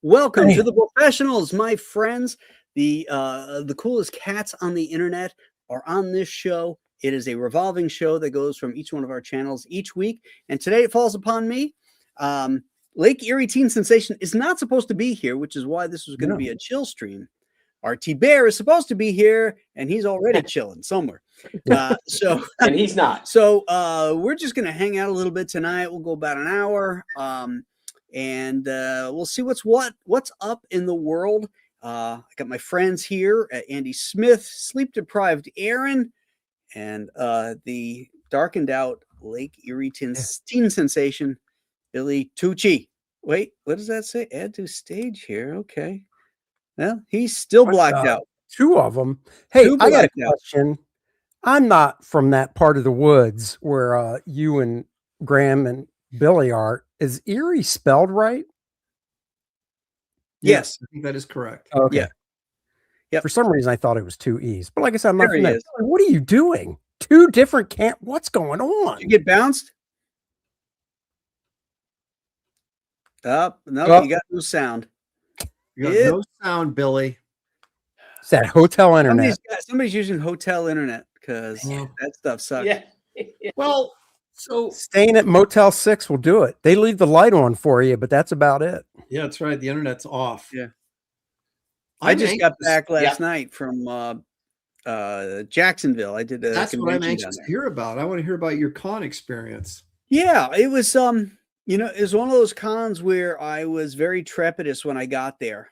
Welcome to the Brofessionals, my friends. The coolest cats on the internet are on this show. It is a revolving show that goes from each one of our channels each week. And today it falls upon me. Lake Erie Teen Sensation is not supposed to be here, which is why this was going to be a chill stream. RT Bear is supposed to be here, and he's already chilling somewhere. And he's not. So we're just going to hang out a little bit tonight. We'll go about an hour. And we'll see what's up in the world. I got my friends here, Andy Smith, sleep-deprived Aaron, and the darkened out Lake Erie Teen Sensation, Billy TUCCI. Wait, what does that say? Add to stage here. Okay. Well, he's still blacked out. Two of them. Hey, I got a question. I'm not from that part of the woods where you and Graham and Billy are. Is Erie spelled right? Yes, I think that is correct. Okay. Yeah. Yep. For some reason, I thought it was two E's. But like I said, I'm not There from he that. is. What are you doing? Two different camp. What's going on? Did you get bounced? No, you got no sound. You got no sound, Billy. It's that hotel internet. Somebody's using hotel internet because that stuff sucks. Yeah. Well, so Staying at Motel 6 will do it. They leave the light on for you, but that's about it. yeah, that's right. The internet's off. Yeah. I just got back last night from Jacksonville. I did a That's what I'm convention anxious down to hear about. I want to hear about your con experience. Yeah, it was it was one of those cons where I was very trepidous when I got there,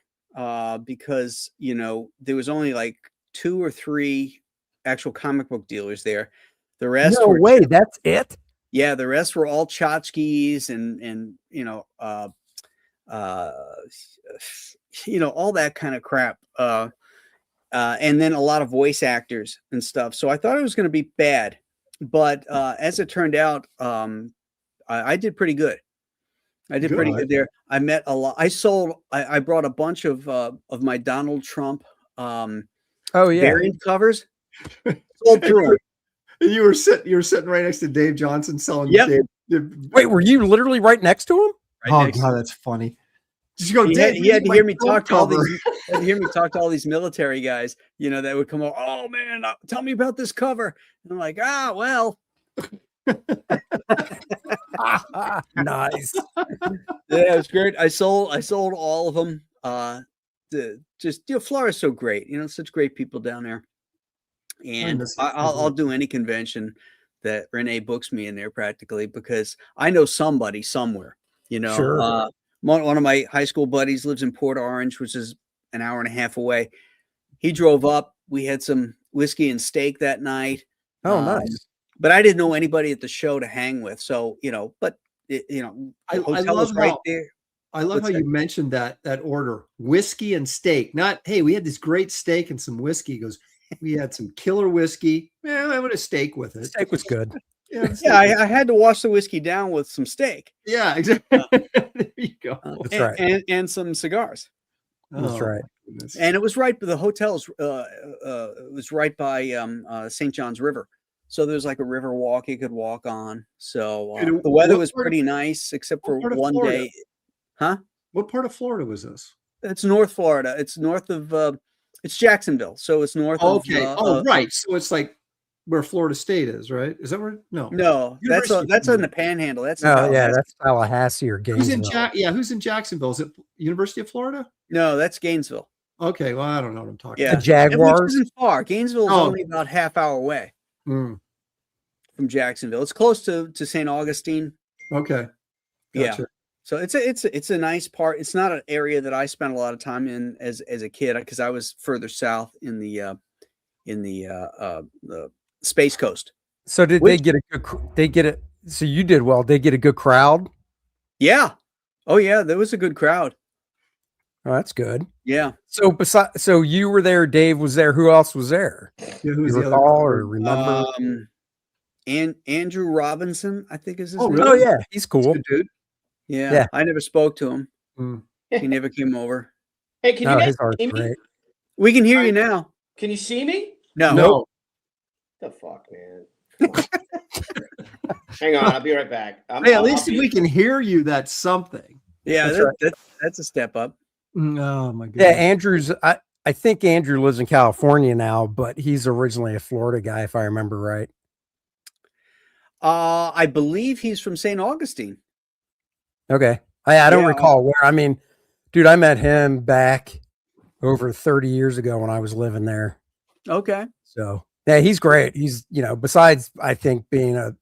because there was only like 2 or 3 actual comic book dealers there. The rest That's it. Yeah, the rest were all tchotchkes and all that kind of crap. And then a lot of voice actors and stuff. So I thought it was going to be bad, but as it turned out, I did pretty good. I did pretty good there. I met a lot. I brought a bunch of my Donald Trump variant covers. Sold through them. And you were sitting right next to Dave Johnson selling. Yep. Wait, were you literally right next to him? Right God, that's funny. Just go. He Dave, had to hear me talk to all cover. these. Had to hear me talk to all these military guys. That would come over. Oh man, tell me about this cover. And I'm like, well. Nice. Yeah, it was great. I sold all of them. Florida's so great. Such great people down there. And I'll do any convention that Renee books me in there practically because I know somebody somewhere. Sure. One of my high school buddies lives in Port Orange, which is an hour and a half away. He drove up. We had some whiskey and steak that night. Oh, nice. But I didn't know anybody at the show to hang with. So, I hotel was right there. I love how you mentioned that order, whiskey and steak. Not, hey, we had this great steak and some whiskey. He goes, we had some killer whiskey. I want a steak with it. Steak was good. I had to wash the whiskey down with some steak. Yeah, exactly. There you go. That's right. And some cigars. That's right. Goodness. And it was right, the hotel's it was right by St. John's River. So there's like a river walk you could walk on. So the weather was pretty nice, except for one day. Huh? What part of Florida was this? It's North Florida. It's north of it's Jacksonville. So it's north of right. So it's like where Florida State is, right? Is that where? No, that's in the Panhandle. That's that's Tallahassee or Gainesville. Who's in Jacksonville? Is it University of Florida? No, that's Gainesville. Okay, well, I don't know what I'm talking about. The Jaguars. Which isn't far. Gainesville is only about half hour away from Jacksonville. It's close to St. Augustine. Okay. Gotcha. Yeah. So it's a nice part. It's not an area that I spent a lot of time in as a kid because I was further south in the Space Coast. So they get a good? So you did well. They get a good crowd. Yeah. Oh yeah, there was a good crowd. Oh, that's good. Yeah. So you were there. Dave was there. Who else was there? Yeah, who's you the other or remember? And Andrew Robinson, I think is his name. Really? Oh yeah, he's cool, good dude. Yeah, I never spoke to him. He never came over. Hey, can you guys see me? Great. We can hear you now. Can you see me? No. The fuck, man. Hang on, I'll be right back. Hey, at least if we can hear you, that's something. Yeah, that's a step up. Oh my Yeah, goodness. Andrew's. I think Andrew lives in California now, but he's originally a Florida guy, if I remember right. I believe he's from St. Augustine. Okay, I don't Yeah. recall where. I mean, dude, I met him back over 30 years ago when I was living there. Okay. So yeah, he's great. He's, besides I think being a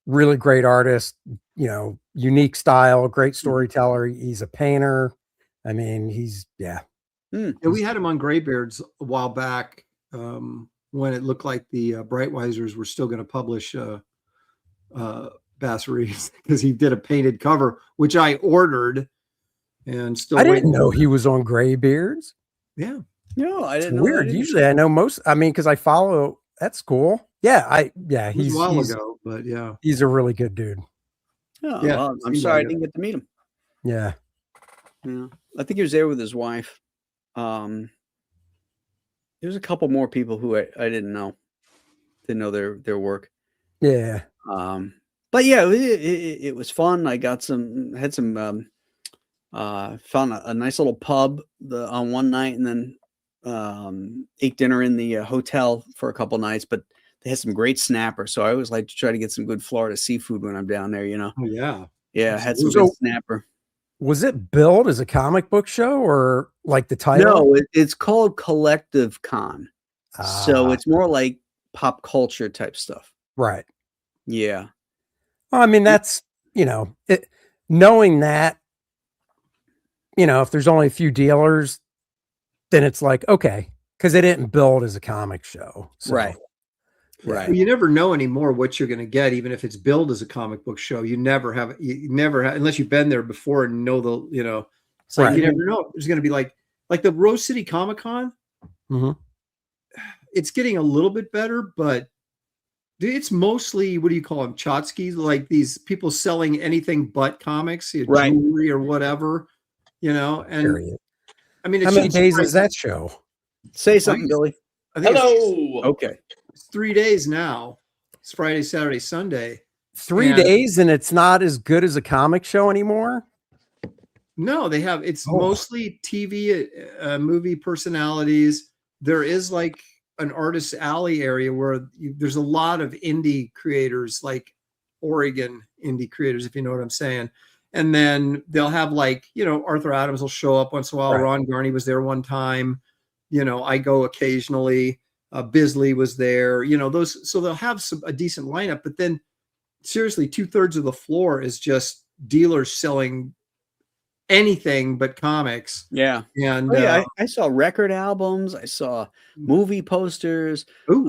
really great artist, unique style, great storyteller. He's a painter. I mean, Yeah, we had him on Graybeards a while back when it looked like the Brightwisers were still going to publish Bass Reeves, because he did a painted cover, which I ordered and still I waiting. didn't know he was on Graybeards. Yeah. No, I It's didn't know weird. that either. Usually I know most, because I follow, that's cool. Yeah. It was a while ago, but yeah. He's a really good dude. Oh, Yeah, well, I'm seemed sorry I like it. didn't get to meet him. Yeah. Yeah. I think he was there with his wife. There's a couple more people who I didn't know. Didn't know their work. Yeah. But yeah, it was fun. I found a nice little pub on one night, and then ate dinner in the hotel for a couple nights. But they had some great snapper, so I always like to try to get some good Florida seafood when I'm down there. Oh yeah. Yeah, I had some So- good snapper. Was it billed as a comic book show or like the title? No, it's called Collective Con, so it's more like pop culture type stuff. right. Yeah. Well, I mean, that's, knowing that, if there's only a few dealers, then it's like, okay, because they didn't build as a comic show. So, Right. yeah. Right. Well, you never know anymore what you're going to get, even if it's billed as a comic book show. You never have, unless you've been there before and know it's like Right. you never know. There's going to be like the Rose City Comic Con. Mhm. It's getting a little bit better, but it's mostly, what do you call them? Tchotchkes, like these people selling anything but comics, Right. jewelry or whatever, and Period. I mean, How it's many just days like- is that show? Say something, Billy. I think Hello. Okay. it's 3 days now. It's Friday, Saturday, Sunday. 3 And- days and it's not as good as a comic show anymore? No, it's Oh. mostly TV, movie personalities. There is like an artist alley area where there's a lot of indie creators, like Oregon indie creators, if you know what I'm saying. And then they'll have Arthur Adams will show up once in a while. Right. Ron Garney was there one time. I go occasionally. Bisley was there. So they'll have a decent lineup. But then, seriously, 2/3 of the floor is just dealers selling anything but comics. Yeah. And Oh, yeah, I saw record albums. I saw movie posters. sounds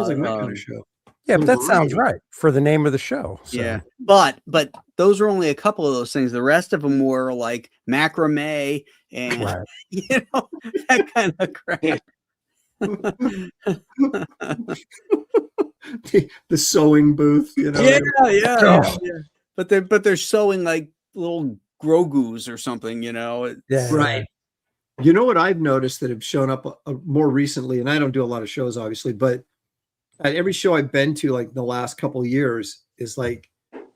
like my kind of show. Yeah, but Some that sounds variety. right for the name of the show. So. Yeah, but those are only a couple of those things. The rest of them were like macrame and Right. that kind of crap. The sewing booth, Yeah. Oh. But they're sewing like little Grogu's or something, It- Yeah. Right. You know what I've noticed that have shown up more recently, and I don't do a lot of shows, obviously, but at every show I've been to, like the last couple of years, is like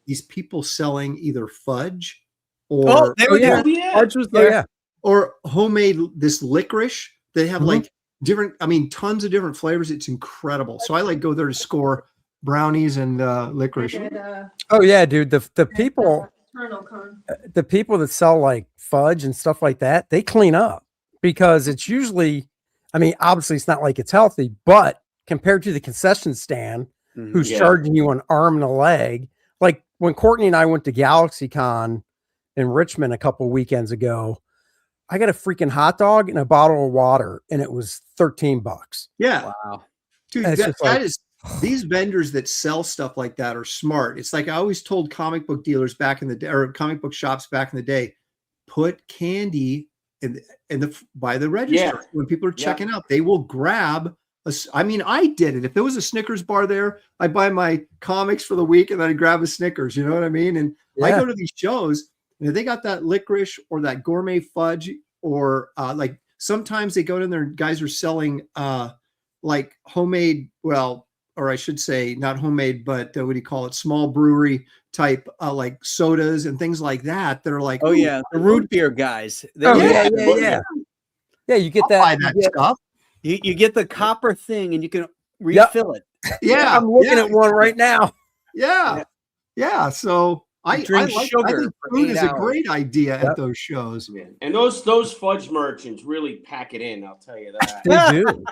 these people selling either fudge or they were there. yeah. Arch was Oh, there. yeah. or homemade this licorice. They have Mhm. like tons of different flavors. It's incredible. So I go there to score brownies and licorice. Oh yeah, dude. The people Con. the people that sell like fudge and stuff like that, they clean up because it's usually, obviously it's not like it's healthy, but compared to the concession stand Mhm. who's Yeah. charging you an arm and a leg, like when Courtney and I went to GalaxyCon in Richmond a couple weekends ago, I got a freaking hot dog and a bottle of water and it was $13. Yeah. Wow. Dude, And it's just like- that is these vendors that sell stuff like that are smart. It's like I always told comic book dealers back in the day, or comic book shops back in the day, put candy by the register. Yeah. When people are Yeah. checking out, they will grab I did it. If there was a Snickers bar there, I buy my comics for the week and then I grab a Snickers. You know what I mean? And I Yeah. go to these shows and if they got that licorice or that gourmet fudge, or like sometimes they go in there and guys are selling like homemade, or I should say not homemade, but what do you call it? Small brewery type like sodas and things like that that are like, Oh ooh, yeah, the root beer guys. Oh They're- yeah. You get I'll that. buy You that get- stuff. You get the copper thing and you can refill it. Yeah, I'm looking at one right now. Yeah. So I drink I sugar think for food 8 is a hours. great idea Yep. at those shows. Man. And those fudge merchants really pack it in. I'll tell you that. They do.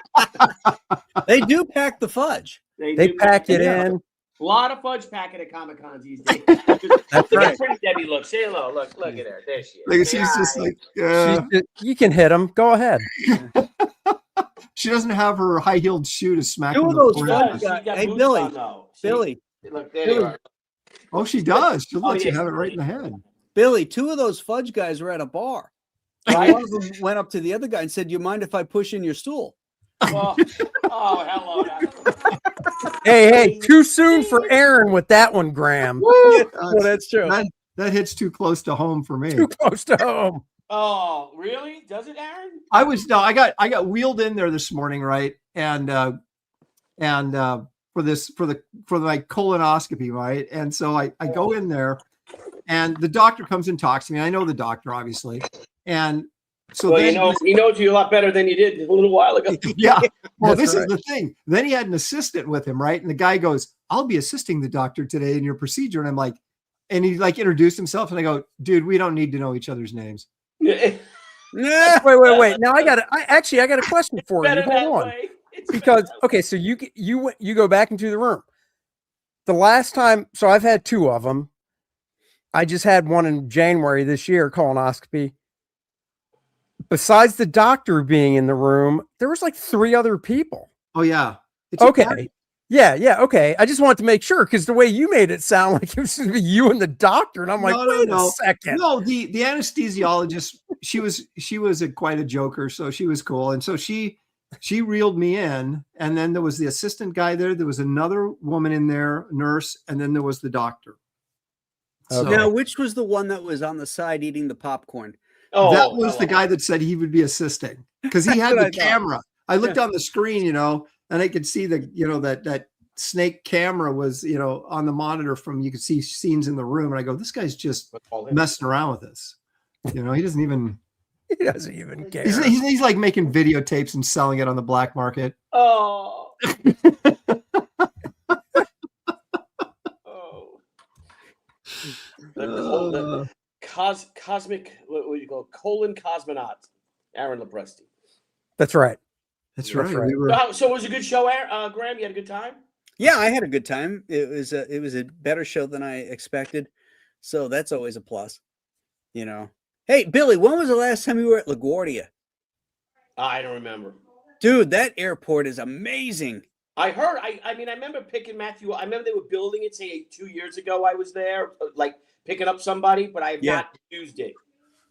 They do pack the fudge. They do pack it yeah. in. A lot of fudge packing at Comic Cons these days. That's Look at right. pretty Debbie. Look, say hello. Look at her. There she is. Like Say she's just hi. like You can hit them. Go ahead. she doesn't have her high heeled shoe to smack. Two him of in the those forehead. fudge She's got guys. Hey, boots Billy. on, though. See? Billy. Look, there they are. Oh, she does. She'll Oh, let you yeah, have it she right in the really- head. Billy, two of those fudge guys were at a bar. Right? One of them went up to the other guy and said, "You mind if I push in your stool?" Oh, hello. Hey, too soon for Aaron with that one, Graham. Well, that's true. That hits too close to home for me. Too close to home. Oh, really? Does it, Aaron? I got wheeled in there this morning, right? And for my colonoscopy, right? And so I go in there and the doctor comes and talks to me. I know the doctor, obviously. And so Well, then he knows you a lot better than you did a little while ago. yeah. Well, That's this right. is the thing. Then he had an assistant with him, right? And the guy goes, "I'll be assisting the doctor today in your procedure." And I'm like, and he like introduced himself, and I go, "Dude, we don't need to know each other's names." Yeah. Wait. Now I got a question for you. Better that Hold on. way. It's Because better. okay, so you go back into the room. The last time, so I've had two of them. I just had one in January this year, colonoscopy. Besides the doctor being in the room, there was like 3 other people. Oh yeah. It's a Okay. party. Yeah, okay. I just wanted to make sure because the way you made it sound like it was going to be you and the doctor, and I'm like, wait a second. No, the anesthesiologist, she was quite a joker, so she was cool. And so she reeled me in, and then there was the assistant guy there. There was another woman in there, nurse, and then there was the doctor. So Okay. Now, which was the one that was on the side eating the popcorn? Oh, that was the hello. guy that said he would be assisting because he had That's the what I thought. camera. I looked on the screen, and I could see that snake camera was, on the monitor you could see scenes in the room. And I go, this guy's just Let's call him. messing around with this. He doesn't even, He doesn't even care. he's like making videotapes and selling it on the black market. Oh. Oh. The cosmic, what do you call it? Colon cosmonaut, Aaron LOPRESTI. That's right. That's That's right. right. We were, So it was a good show, Graham. You had a good time. Yeah, I had a good time. It was a better show than I expected, so that's always a plus. Hey, Billy, when was the last time you were at LaGuardia? I don't remember. Dude, that airport is amazing. I heard. I mean, I remember picking Matthew. I remember they were building it. Say 2 years ago, I was there, like picking up somebody, but I have not used it.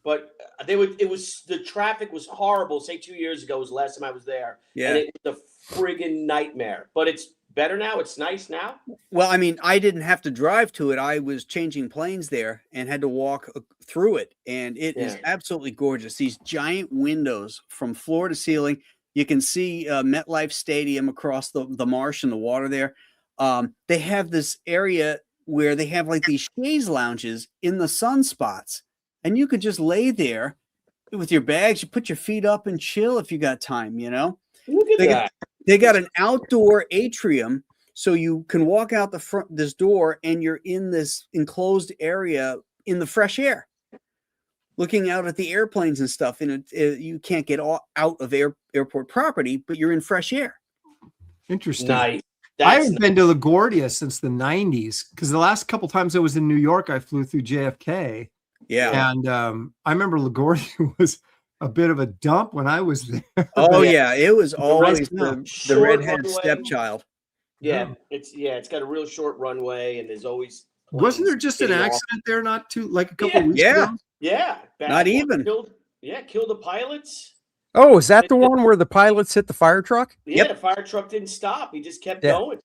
But the traffic was horrible. Say 2 years ago was the last time I was there. Yeah. And it was a friggin' nightmare. But it's better now. It's nice now. Well, I mean, I didn't have to drive to it. I was changing planes there and had to walk through it. And it is absolutely gorgeous. These giant windows from floor to ceiling. You can see MetLife Stadium across the marsh and the water there. They have this area where they have like these chaise lounges in the sunspots. And you could just lay there with your bags. You put your feet up and chill if you got time, Look at that. They got an outdoor atrium, so you can walk out this door and you're in this enclosed area in the fresh air, looking out at the airplanes and stuff. And you can't get out of airport property, but you're in fresh air. interesting. Nice. I haven't been to LaGuardia since the 90s because the last couple times I was in New York, I flew through JFK. Yeah. And I remember LaGuardia was a bit of a dump when I was there. Oh yeah, it was always now. the Short redhead runway. stepchild. Yeah, it's got a real short runway, and there's always. Wasn't there just an getting off. accident there a couple weeks Yeah. ago? Yeah. bad Not one. even. Killed the pilots. Oh, is that the one where the pilots hit the fire truck? Yeah, Yep. the fire truck didn't stop. He just kept Yeah. going.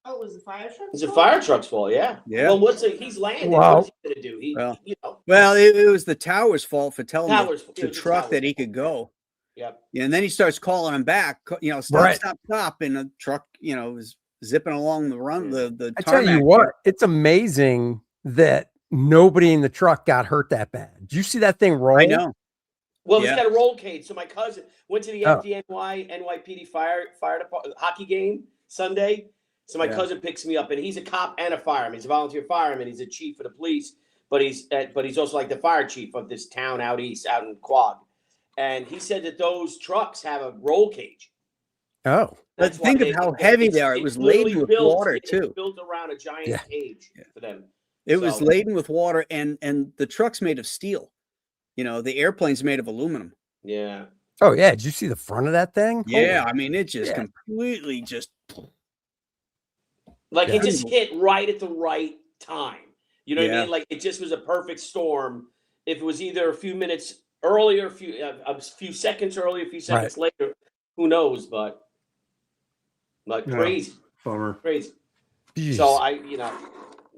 Oh, was the fire truck? It's a fire truck's fault. Yeah. Yeah. Well, he's landing. Wow. What's he gonna do? Well, it was the tower's fault for telling Towers- the it was the truck tower's that he fault. could go. Yep. Yeah, and then he starts calling him back. Stop, Right. stop, stop, and the truck, was zipping along the run. The I tell you tarmac what, there. it's amazing that nobody in the truck got hurt that bad. Did you see that thing roll? I know. Well, Yeah. he's got a roll cage. So my cousin went to the Oh. FDNY NYPD fire department hockey game Sunday. So my Yeah. cousin picks me up, and he's a cop and a fireman. He's a volunteer fireman. He's a chief of the police, but he's also like the fire chief of this town out east, out in Quag. And he said that those trucks have a roll cage. Oh, But think of how heavy they are. It was laden with water It's too. built around a giant cage for them. It was So- laden with water, and the truck's made of steel. You know, the airplane's made of aluminum. Yeah. oh yeah. Did you see the front of that thing? Yeah, Holy- I mean, it just Yeah. completely just. Like Yeah. it just hit right at the right time. You know what I Yeah. mean? Like it just was a perfect storm. If it was either a few minutes earlier, a few seconds earlier, a few seconds later, who knows? But like Yeah. crazy, Bummer. crazy. Jeez. So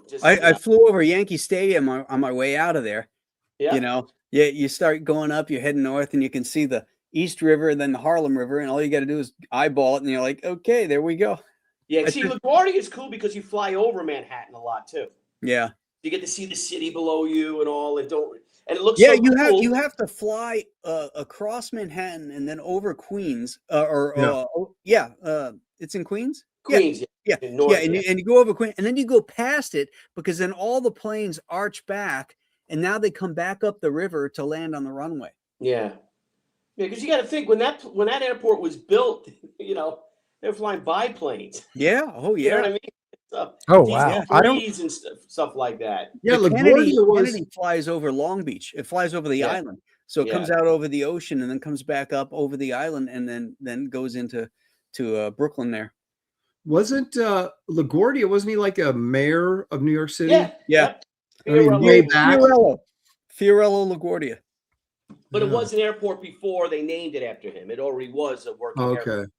just I flew over Yankee Stadium on my way out of there. yeah. You know, you start going up, you're heading north, and you can see the East River and then the Harlem River, and all you got to do is eyeball it, and you're like, okay, there we go. Yeah. I See, just- LaGuardia is cool because you fly over Manhattan a lot too. Yeah, You get to see the city below you and all, and it looks yeah. so You cool. have to fly across Manhattan and then over Queens, it's in Queens. Queens. Yeah, in North, yeah, and you go over Queen, and then you go past it because then all the planes arch back, and now they come back up the river to land on the runway. Yeah, because you got to think when that airport was built, you know, they were flying biplanes. Yeah, oh You know what yeah. I mean? So, Oh, these wow. I don't- trees and stuff like that. Yeah, The LaGuardia was. Kennedy flies over Long Beach. It flies over the Yeah. island, so it comes out over the ocean and then comes back up over the island and then goes into Brooklyn there. Wasn't LaGuardia? Wasn't he like a mayor of New York City? Yeah, Yeah. I mean, Fiorello. way back. Fiorello LaGuardia. But it Yeah. was an airport before they named it after him. It already was a working airport. Okay.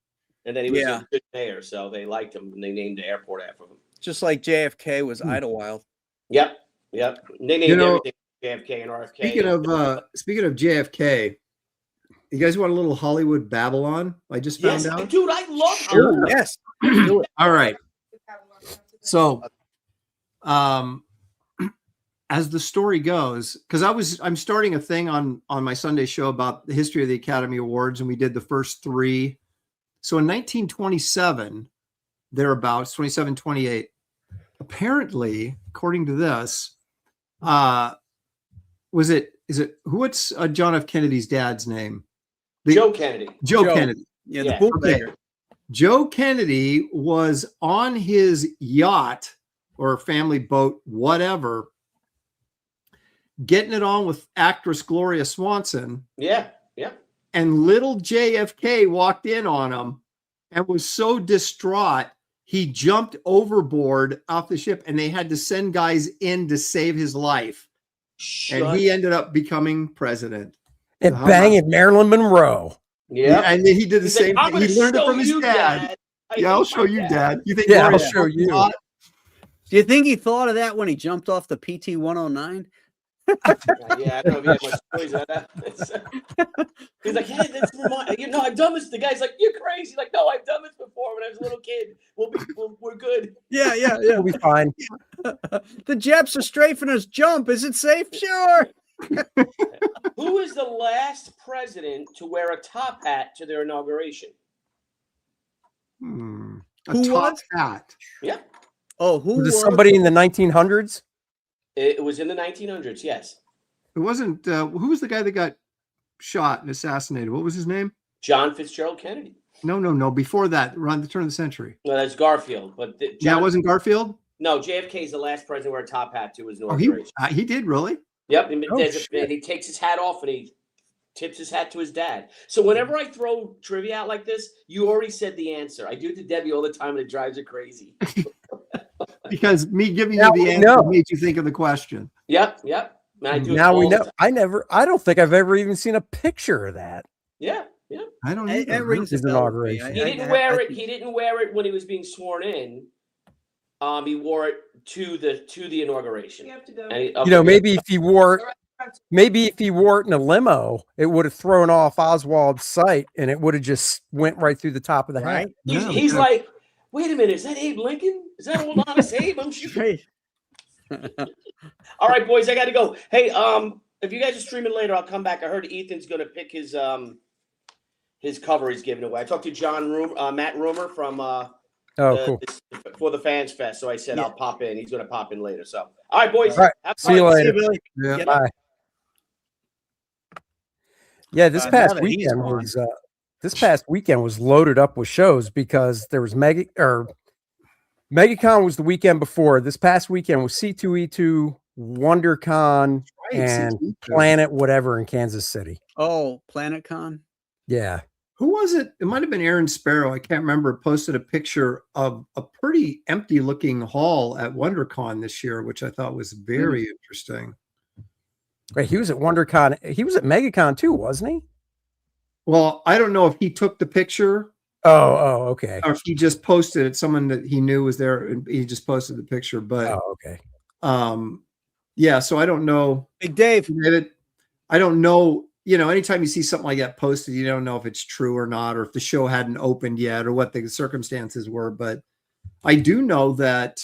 And then he was Yeah. a good mayor, so they liked him and they named the airport after him. Just like JFK was Idlewild. Yep. They named You know, everything JFK and RFK. Speaking of JFK, you guys want a little Hollywood Babylon? I just found Yes, out. dude, I love Sure. Hollywood. Yes. Do it. All right. So, as the story goes, because I'm starting a thing on my Sunday show about the history of the Academy Awards, and we did the first three. So in 1927, thereabouts, 27, 28, apparently, according to this, what's John F. Kennedy's dad's name? Joe Kennedy. Joe Joe. Kennedy. Yeah, Yeah. the bootlegger. Joe Kennedy was on his yacht or family boat, whatever, getting it on with actress Gloria Swanson, Yeah. and little JFK walked in on him and was so distraught he jumped overboard off the ship, and they had to send guys in to save his life. And he ended up becoming president. And How banging Marilyn Monroe. Yeah. And then he did the He's like, same "I'm thing. He gonna learned it show from his you, dad. I Yeah, I'll hate show my you, Dad. You think Yeah, I'll Gloria show you. thought- Do you think he thought of that when he jumped off the PT 109? Yeah, I don't know if he had much choice of that. He's like, hey, I've done this. The guy's like, you're crazy. Like, no, I've done this before when I was a little kid. We're good. Yeah. We'll be fine. The Japs are strafing us. Jump. Is it safe? Sure. Who is the last president to wear a top hat to their inauguration? A Who top was? hat. Yeah, Oh, who Was it was somebody in the 1900s? it was in the 1900s. Yes, It wasn't. Who was the guy that got shot and assassinated? What was his name? John Fitzgerald Kennedy. No. Before that, around the turn of the century. No, that's Garfield. But Yeah, it wasn't Garfield. No, JFK is the last president to wear a top hat to his Oh, inauguration. he did really. Yep, and Oh, and shit. he takes his hat off and he tips his hat to his dad. So whenever I throw trivia out like this, you already said the answer. I do it to Debbie all the time, and it drives her crazy. Because me giving Now you we the answer know. made you think of the question. Yep. And I do it Now we all the know. time. I don't think I've ever even seen a picture of that. Yeah. I don't That either. rings a His bell with me. inauguration. He didn't wear it. He didn't wear it when he was being sworn in. He wore it to the inauguration. You have to go. And You know, maybe if he wore it in a limo, it would have thrown off Oswald's sight, and it would have just went right through the top of the Right? hat. He's Yeah, he's okay. like Wait a minute, is that Abe Lincoln? Is that old honest Abe? I'm sure. Right. All right, boys, I got to go. Hey, if you guys are streaming later, I'll come back. I heard Ethan's going to pick his cover he's giving away. I talked to Matt Rumor from Cool. For the Fans Fest. So I said Yeah. I'll pop in. He's going to pop in later. So, all right, boys. All right. Have See you fun. later. Billy. Yeah. Yep. Bye. Yeah, Now that he's gone. this past weekend was loaded up with shows because there was MegaCon was the weekend before. This past weekend was C2E2, WonderCon, Right, and C2E2. Planet whatever in Kansas City. Oh, PlanetCon. Yeah. Who was it? It might have been Aaron Sparrow. I can't remember. Posted a picture of a pretty empty looking hall at WonderCon this year, which I thought was very interesting. Wait, he was at WonderCon. He was at MegaCon too, wasn't he? Well, I don't know if he took the picture Oh, okay. or if he just posted it. Someone that he knew was there and he just posted the picture. But Oh, okay. yeah, so I don't know. Big Dave. David, I don't know. You know, anytime you see something like that posted, you don't know if it's true or not, or if the show hadn't opened yet, or what the circumstances were. But I do know that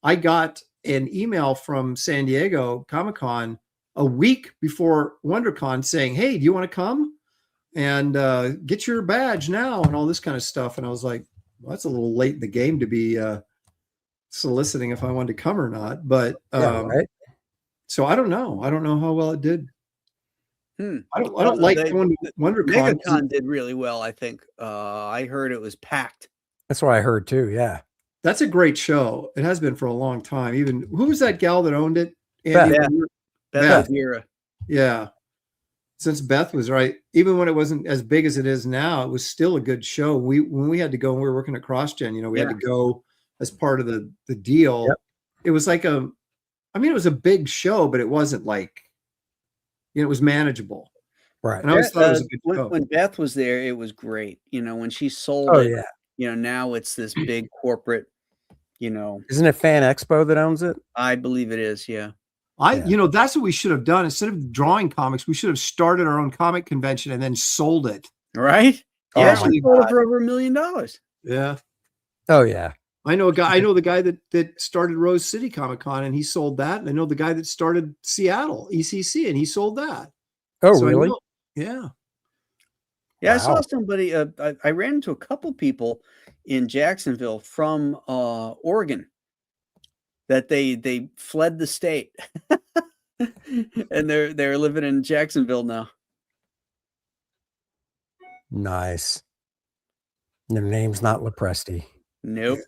I got an email from San Diego Comic-Con a week before WonderCon saying, "Hey, do you want to come and get your badge now?" and all this kind of stuff. And I was like, well, that's a little late in the game to be soliciting if I wanted to come or not. But Right. so I don't know. I don't know how well it did. I don't like going to WonderCon. MegaCon did really well, I think. I heard it was packed. That's what I heard too. Yeah. That's a great show. It has been for a long time. Even who was that gal that owned it? Andy? Beth Vera. Yeah. Since Beth was right, even when it wasn't as big as it is now, it was still a good show. When we had to go and we were working at Crossgen, you know, we had to go as part of the deal. Yep. It was like it was a big show, but it wasn't like, you know, it was manageable. Right. And I always thought it was a good show. When Beth was there, it was great. You know, when she sold Oh it, yeah. you know, now it's this big corporate, you know, Isn't it Fan Expo that owns it? I believe it is. Yeah. You know, that's what we should have done. Instead of drawing comics, we should have started our own comic convention and then sold it. Right. Oh Yeah. my She sold it God. for over $1 million. Yeah. Oh yeah. I know a guy. I know the guy that started Rose City Comic Con, and he sold that. And I know the guy that started Seattle ECC, and he sold that. Oh So I really? know- yeah. Yeah. I saw Wow. somebody, I ran into a couple people in Jacksonville from Oregon that they fled the state and they're living in Jacksonville now. Nice. Their name's not LOPRESTI. Nope.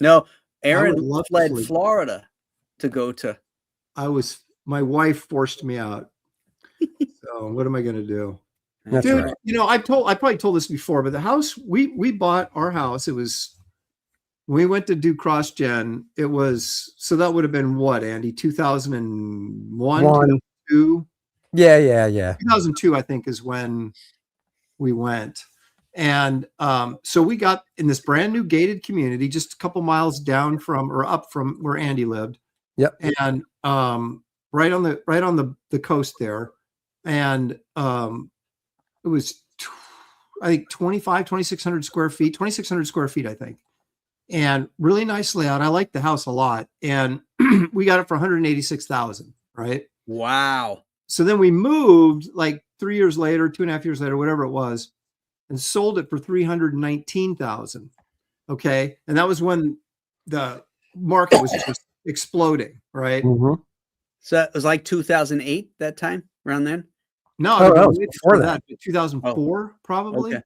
No, Aaron would love to fled flee. Florida to go to. My wife forced me out. So what am I going to do? That's Dude, right. you know, I probably told this before, but the house we bought our house. It was when we went to do Crossgen. It was that would have been what, Andy? 2001, 2002. Yeah. 2002, I think, is when we went. And so we got in this brand new gated community, just a couple miles down from or up from where Andy lived. Yep. And right on the coast there. And it was, I think, 2,600 square feet, 2,600 square feet, I think. And really nice layout. I like the house a lot. And we got it for 186,000, right? Wow. So then we moved like 3 years later, 2.5 years later, whatever it was, and sold it for 319,000. Okay. And that was when the market was just exploding, right? Mhm. So it was like 2008 that time, around then. No, Oh, it that was was before that. 2004, probably. Okay.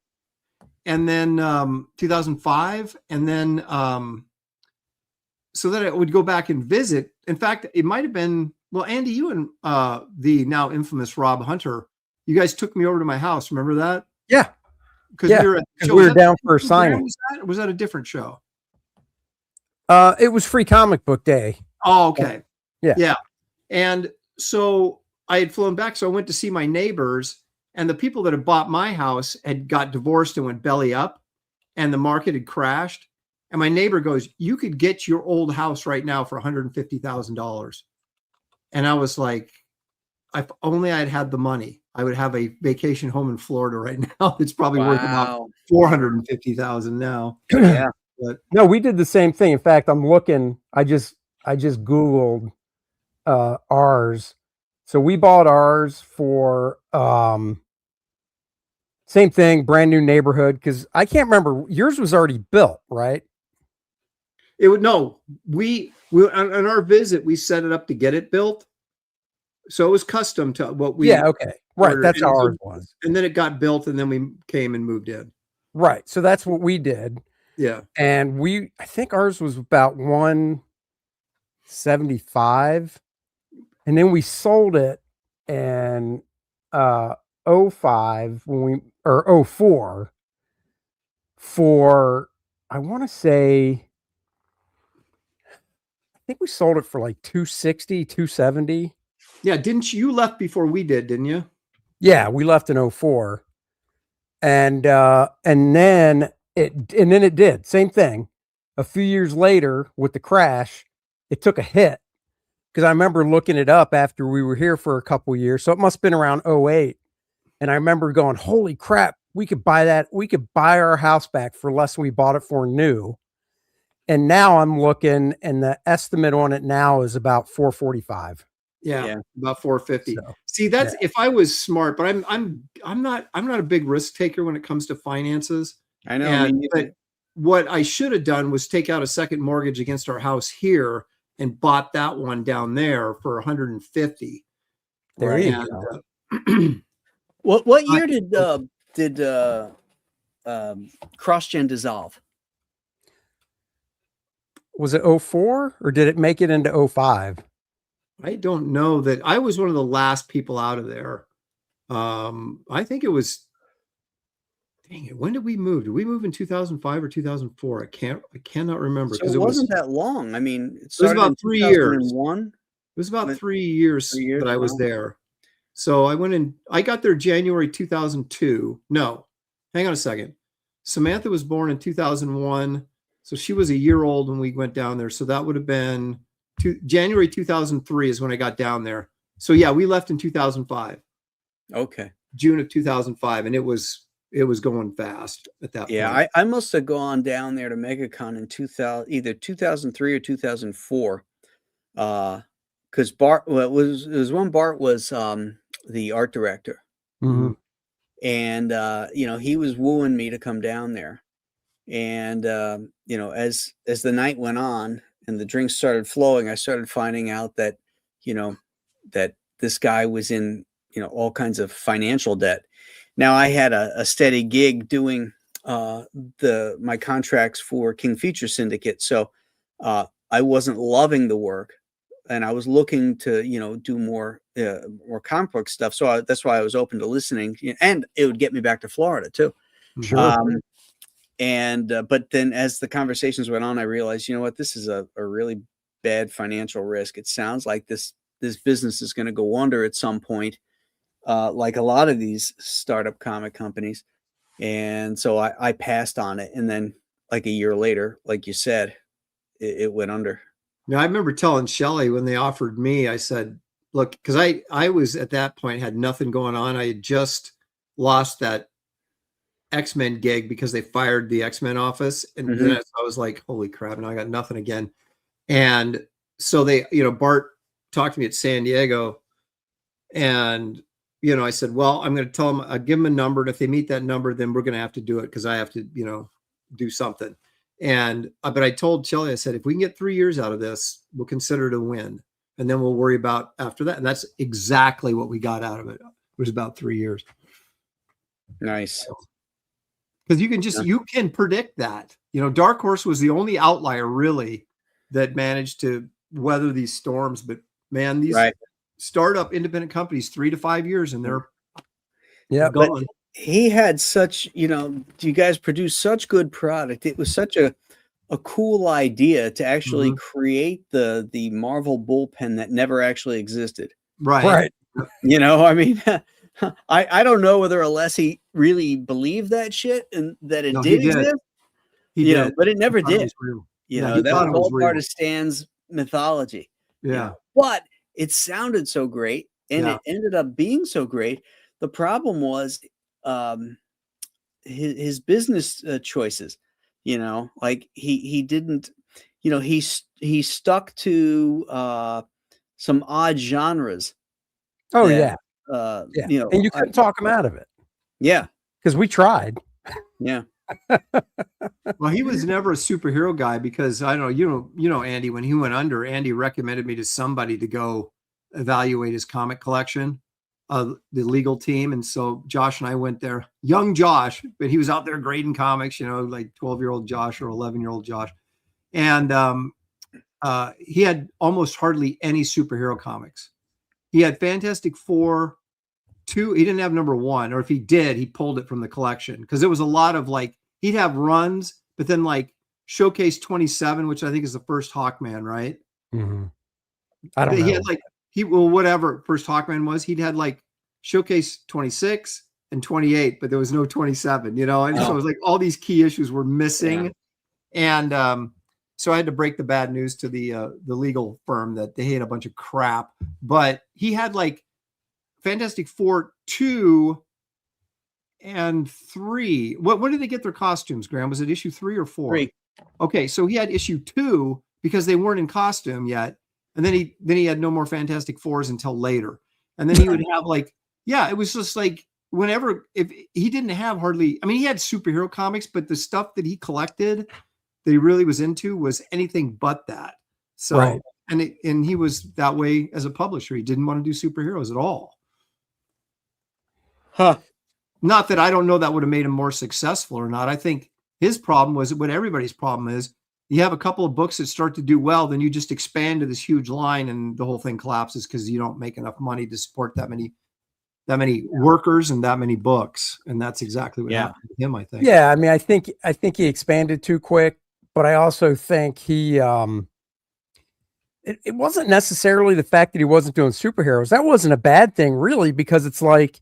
And then 2005. And then so that I would go back and visit. In fact, it might have been, well, Andy, you and the now infamous Rob Hunter, you guys took me over to my house. Remember that? Yeah. Because Yeah, we were, at the 'cause show. we Was were that down the for a same signing. program? Was that a different show? It was Free Comic Book Day. Oh, okay. Yeah. Yeah. And so I had flown back. So I went to see my neighbors, and the people that had bought my house had got divorced and went belly up, and the market had crashed. And my neighbor goes, "You could get your old house right now for $150,000. And I was like, if only I'd had the money, I would have a vacation home in Florida right now. It's probably worth about Wow. 450,000 now. Yeah. but No, we did the same thing. In fact, I'm looking. I just Googled ours. So we bought ours for same thing, brand new neighborhood. Because I can't remember. Yours was already built, right? it would no. We on our visit we set it up to get it built, so it was custom to what we. Yeah. Okay. Right. ordered. That's how And ours was. And then it got built, and then we came and moved in. Right. So that's what we did. Yeah. And I think ours was about 175. And then we sold it in 05 or 04 for, I want to say, I think we sold it for like 260, 270. Yeah. Didn't you left before we didn't you? Yeah, we left in 04. And then it did same thing. A few years later with the crash, it took a hit because I remember looking it up after we were here for a couple years. So it must have been around 08. And I remember going, holy crap, we could buy that. We could buy our house back for less than we bought it for new. And now I'm looking, and the estimate on it now is about 445. Yeah. About 450. So, See, that's if I was smart, but I'm not a big risk taker when it comes to finances. I know. And, but what I should have done was take out a second mortgage against our house here and bought that one down there for 150. there Right. you go. What year did Crossgen dissolve? Was it 04 or did it make it into 05? I don't know that I was one of the last people out of there. I think it was, dang it, when did we move? Did we move in 2005 or 2004? I cannot remember. So it wasn't that long. I mean, it was about in 3 years. 2001. It was about Went- 3 years, 3 years, that I was wow. there. So I went in, I got there January 2002. No, hang on a second. Samantha was born in 2001. So she was a year old when we went down there. So that would have been January 2003 is when I got down there. So yeah, we left in 2005, Okay. June of 2005. And it was going fast at that Yeah, point. I must have gone down there to MegaCon in either 2003 or 2004. Because Bart, well, it was when Bart was the art director, Mhm. and he was wooing me to come down there. And as the night went on and the drinks started flowing, I started finding out that that this guy was in all kinds of financial debt. Now I had a steady gig doing my contracts for King Feature Syndicate, so I wasn't loving the work, and I was looking to do more comic book stuff. So that's why I was open to listening, and it would get me back to Florida too. Sure. But then as the conversations went on, I realized, this is a really bad financial risk. It sounds like this business is going to go under at some point, like a lot of these startup comic companies. And so I passed on it. And then like a year later, like you said, it went under. Now I remember telling Shelley when they offered me, I said, look, because I was at that point, had nothing going on. I had just lost that X-Men gig because they fired the X-Men office. And then I was like, holy crap, now I got nothing again. And so they, Bart talked to me at San Diego, and, I said, well, I'm going to tell them, I'll give them a number. And if they meet that number, then we're going to have to do it, because I have to, do something. And, but I told Shelley, I said, if we can get 3 years out of this, we'll consider it a win. And then we'll worry about after that. And that's exactly what we got out of it. It was about 3 years. Nice. Because you can predict that. Dark Horse was the only outlier really that managed to weather these storms. But man, these startup independent companies, 3 to 5 years, and they're gone. He had such, you guys produced such good product. It was such a cool idea to actually create the Marvel bullpen that never actually existed. Right. I mean, I don't know whether Alessi really believed that shit and that it did exist. He did. But it never did. That was all part of Stan's mythology. Yeah. But it sounded so great, and it ended up being so great. The problem was his business choices. like he didn't, he stuck to some odd genres. Oh that, yeah. And you couldn't talk him out of it. Yeah. Because we tried. Yeah. Well, he was never a superhero guy because I don't know, Andy, when he went under, Andy recommended me to somebody to go evaluate his comic collection, the legal team. And so Josh and I went there, young Josh, but he was out there grading comics, like 12-year-old Josh or 11-year-old Josh. And he had almost hardly any superhero comics. He had Fantastic Four 2. He didn't have number 1, or if he did, he pulled it from the collection because it was a lot of like, he'd have runs, but then like Showcase 27, which I think is the first Hawkman, right? Mm-hmm. I don't know. He had like, whatever first Hawkman was, he'd had like Showcase 26 and 28, but there was no 27, and so it was like all these key issues were missing. Yeah. And so I had to break the bad news to the legal firm that they had a bunch of crap, but he had like Fantastic Four 2 and 3. When did they get their costumes, Graham? Was it issue 3 or 4? 3. Okay, so he had issue 2 because they weren't in costume yet, and then he had no more Fantastic Fours until later, and then he would have like, it was just like whenever, if he didn't have hardly, I mean, he had superhero comics, but the stuff that he collected that he really was into was anything but that. So right. And he was that way as a publisher. He didn't want to do superheroes at all. Huh. Not that I don't know that would have made him more successful or not. I think his problem was what everybody's problem is. You have a couple of books that start to do well, then you just expand to this huge line and the whole thing collapses because you don't make enough money to support that many workers and that many books. And that's exactly what happened to him, I think. Yeah, I mean, I think he expanded too quick, but I also think he it wasn't necessarily the fact that he wasn't doing superheroes. That wasn't a bad thing, really, because it's like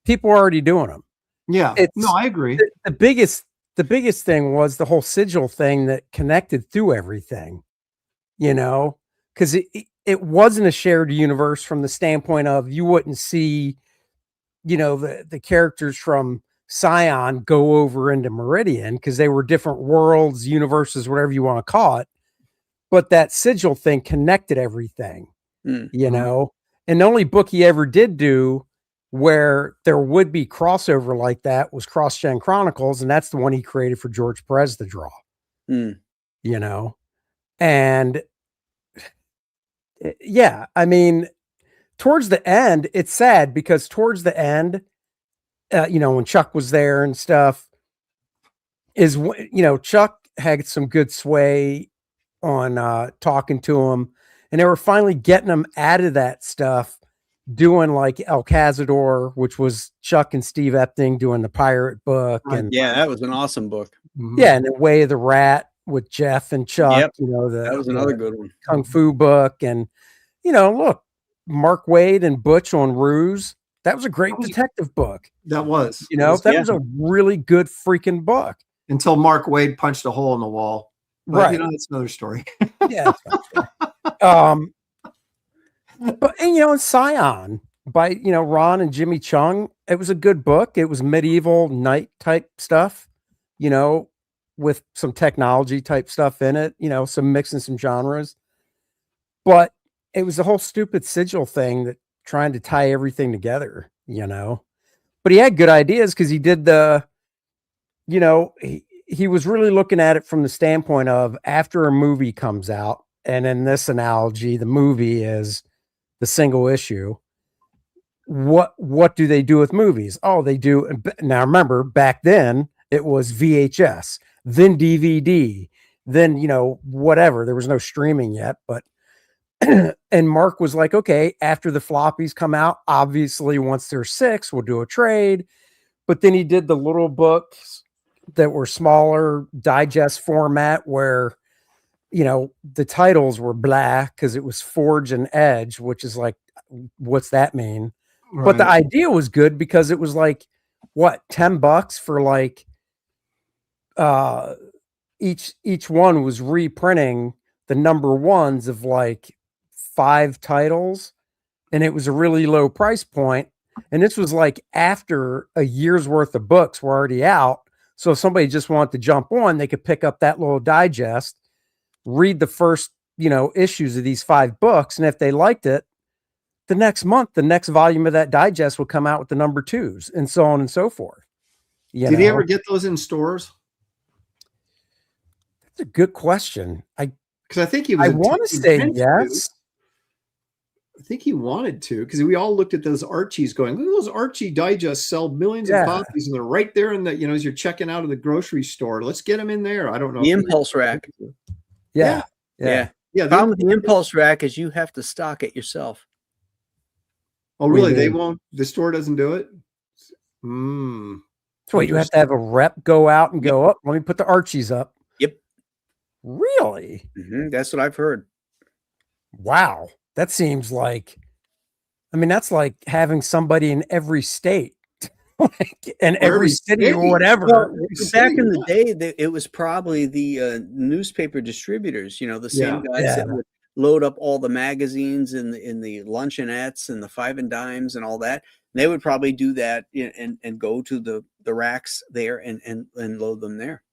people are already doing them. Yeah, no, I agree. The biggest thing was the whole sigil thing that connected through everything, because it wasn't a shared universe from the standpoint of you wouldn't see, the characters from Scion go over into Meridian because they were different worlds, universes, whatever you want to call it. But that sigil thing connected everything, And the only book he ever did do where there would be crossover like that was Crossgen Chronicles, and that's the one he created for George Perez to draw. And I mean, towards the end, it's sad because towards the end, when Chuck was there and stuff, is Chuck had some good sway on talking to him, and they were finally getting him out of that stuff, doing like El Cazador, which was Chuck and Steve Epting doing the pirate book. And that was an awesome book. Yeah, and The Way of the Rat with Jeff and Chuck, that was another good one. Kung Fu book. And look, Mark Waid and Butch on Ruse. That was a great detective book. That was. That was a really good freaking book. Until Mark Waid punched a hole in the wall. But, right. That's another story. Yeah. But in Scion by Ron and Jimmy Chung, it was a good book. It was medieval knight type stuff, with some technology type stuff in it, some mixing some genres. But it was the whole stupid sigil thing that trying to tie everything together, But he had good ideas because he did he was really looking at it from the standpoint of after a movie comes out, and in this analogy, the movie is the single issue. What do they do with movies? Oh, they do. Now remember, back then it was VHS, then DVD, then whatever. There was no streaming yet, but and Mark was like, okay, after the floppies come out, obviously once there's 6, we'll do a trade. But then he did the little books that were smaller digest format where the titles were black because it was Forge and Edge, which is like, what's that mean? Right. But the idea was good because it was like, what, $10 for like each one was reprinting the number ones of like 5 titles, and it was a really low price point. And this was like after a year's worth of books were already out. So if somebody just wanted to jump on, they could pick up that little digest, read the first, issues of these 5 books. And if they liked it, the next month, the next volume of that digest will come out with the number 2s and so on and so forth. Did he ever get those in stores? That's a good question. Because I think he was. I want to say yes. I think he wanted to, because we all looked at those Archies going, look at those Archie digests sell millions of copies, and they're right there in the, as you're checking out of the grocery store. Let's get them in there. I don't know. The impulse rack. Yeah. The problem with the impulse rack is you have to stock it yourself. Oh, really? They won't. The store doesn't do it. So wait, you have to have a rep go out and go up. Let me put the Archies up. Yep. Really? That's what I've heard. Wow. That seems like, that's like having somebody in every state, in every city or whatever. Well, back in the day, it was probably the newspaper distributors, the same guys that would load up all the magazines in the luncheonettes and the 5 and dimes and all that. They would probably do that and go to the racks there and load them there.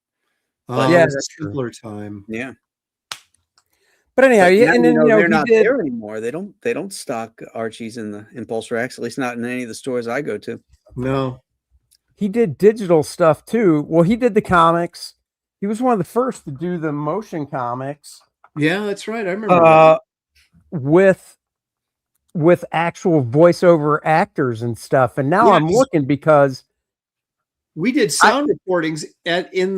That's a simpler time. Yeah. But anyhow, they're not there anymore. They don't stock Archies in the impulse racks, at least not in any of the stores I go to. No. He did digital stuff too. Well, he did the comics. He was one of the first to do the motion comics. Yeah, that's right. I remember with actual voiceover actors and stuff. And now I'm looking because we did sound recordings in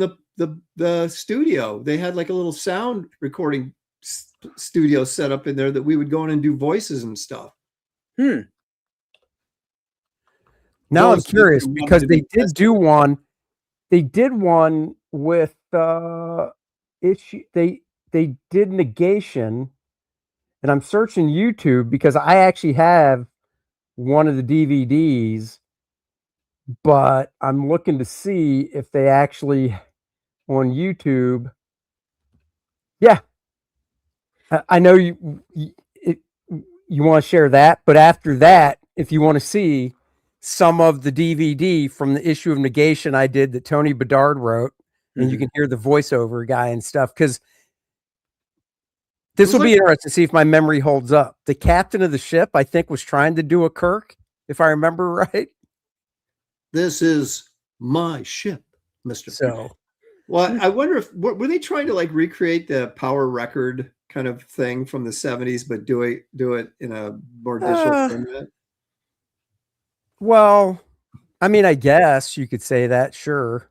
the studio. They had like a little sound recording studio set up in there that we would go in and do voices and stuff. Now I'm curious because they did do one. They did one with issue. They did Negation, and I'm searching YouTube because I actually have one of the DVDs, but I'm looking to see if they actually on YouTube. Yeah. I know you want to share that, but after that, if you want to see some of the DVD from the issue of Negation I did that Tony Bedard wrote, and you can hear the voiceover guy and stuff, because this will be interesting to see if my memory holds up. The captain of the ship, I think, was trying to do a Kirk, if I remember right. This is my ship, Mr. So, well, I wonder if were they trying to like recreate the Power Record kind of thing from the 70s, but do it in a more digital format? Well, I guess you could say that, sure.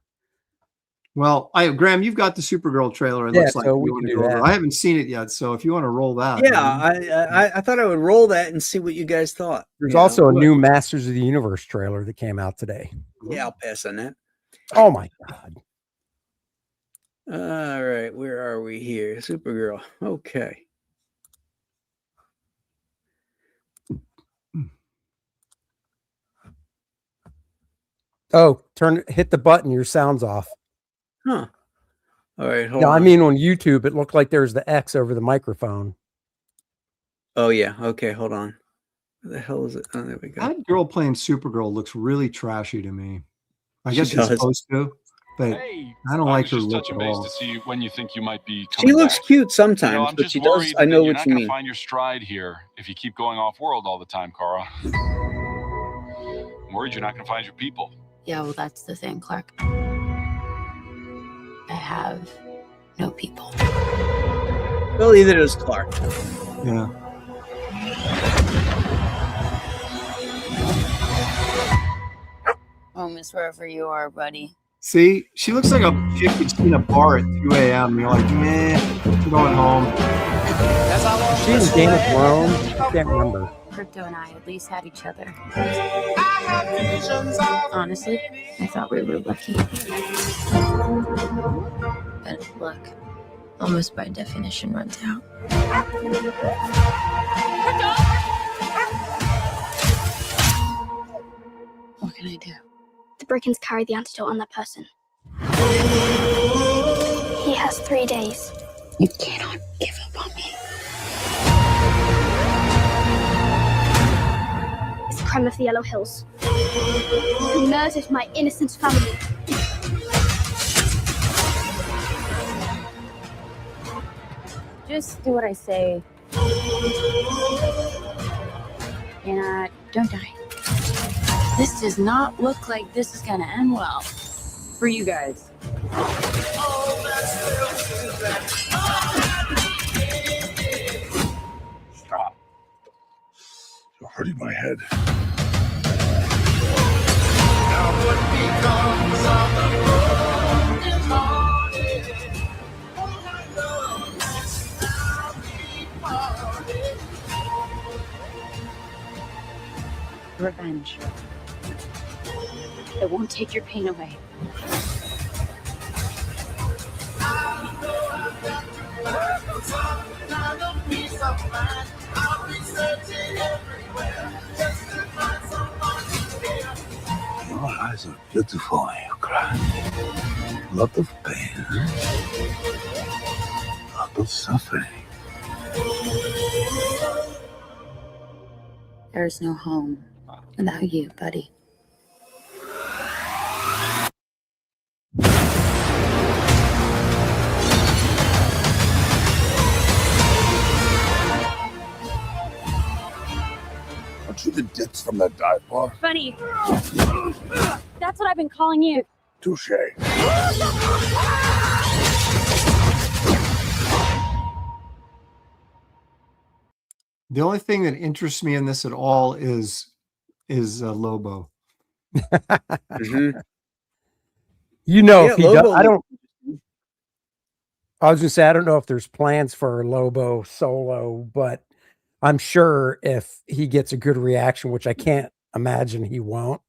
Well, Graham, you've got the Supergirl trailer. It looks like so we can do that. I haven't seen it yet, so if you want to roll that. Yeah, I thought I would roll that and see what you guys thought. There's also a new Masters of the Universe trailer that came out today. Yeah, I'll pass on that. Oh my God. All right, where are we here? Supergirl. Okay. Oh, hit the button. Your sound's off. Huh. All right. Hold on. on. On YouTube, it looked like there's the X over the microphone. Oh yeah. Okay. Hold on. Where the hell is it? Oh, there we go. That girl playing Supergirl looks really trashy to me. I guess she's supposed to, but I don't like her look at all. To see when you think you might be she looks cute sometimes, but she does. I know what you mean. You're not going to find your stride here if you keep going off world all the time, Kara. I'm worried you're not going to find your people. Yeah, well, that's the thing, Clark. I have no people. Well, either does Clark. Yeah. Home is wherever you are, buddy. See, she looks like a chick you'd see in a bar at 2 a.m. You're like, I'm going home. She's in Game of Thrones. I can't remember. Crypto and I at least had each other. Honestly, I thought we were lucky. But luck, almost by definition, runs out. What can I do? The Brickens carry the antidote on that person. He has 3 days. You cannot give up on me. It's a crime of the Yellow Hills. Who murdered my innocent family. Just do what I say. And don't die. This does not look like this is gonna end well for you guys. Stop. You're hurting my head. Revenge. It won't take your pain away. Your eyes are beautiful when you cry. A lot of pain. A lot of suffering. There's no home without you, buddy. Aren't you the ditz from that dive bar? Funny. That's what I've been calling you. Touche. The only thing that interests me in this at all is Lobo. Mhm. You know, Yeah, if he does, Lobo I don't. I was gonna say I don't know if there's plans for Lobo solo, but I'm sure if he gets a good reaction, which I can't imagine he won't,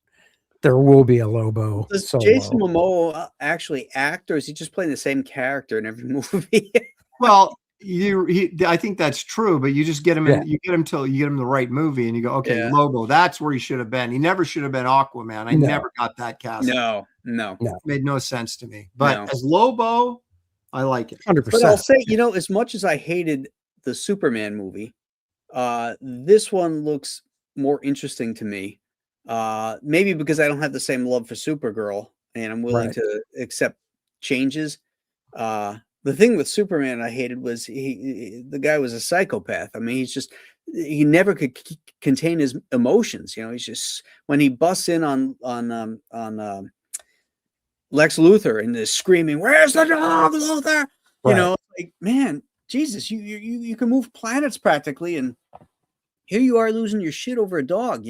there will be a Lobo Does solo. Jason Momoa actually act, or is he just playing the same character in every movie? Well, I think that's true, but you just get him Yeah. you get him the right movie and you go, okay, Yeah. Lobo, that's where he should have been. He never should have been Aquaman. I No. never got that cast. No. Made no sense to me. But No. as Lobo, I like it. 100%. But I'll say, as much as I hated the Superman movie, this one looks more interesting to me. Maybe because I don't have the same love for Supergirl and I'm willing Right. to accept changes. The thing with Superman I hated was the guy was a psychopath. I mean, he never could contain his emotions. He's just, when he busts in on Lex Luthor and is screaming, "Where's the dog, Luthor?" Right. Like, man, Jesus, you can move planets practically, and here you are losing your shit over a dog.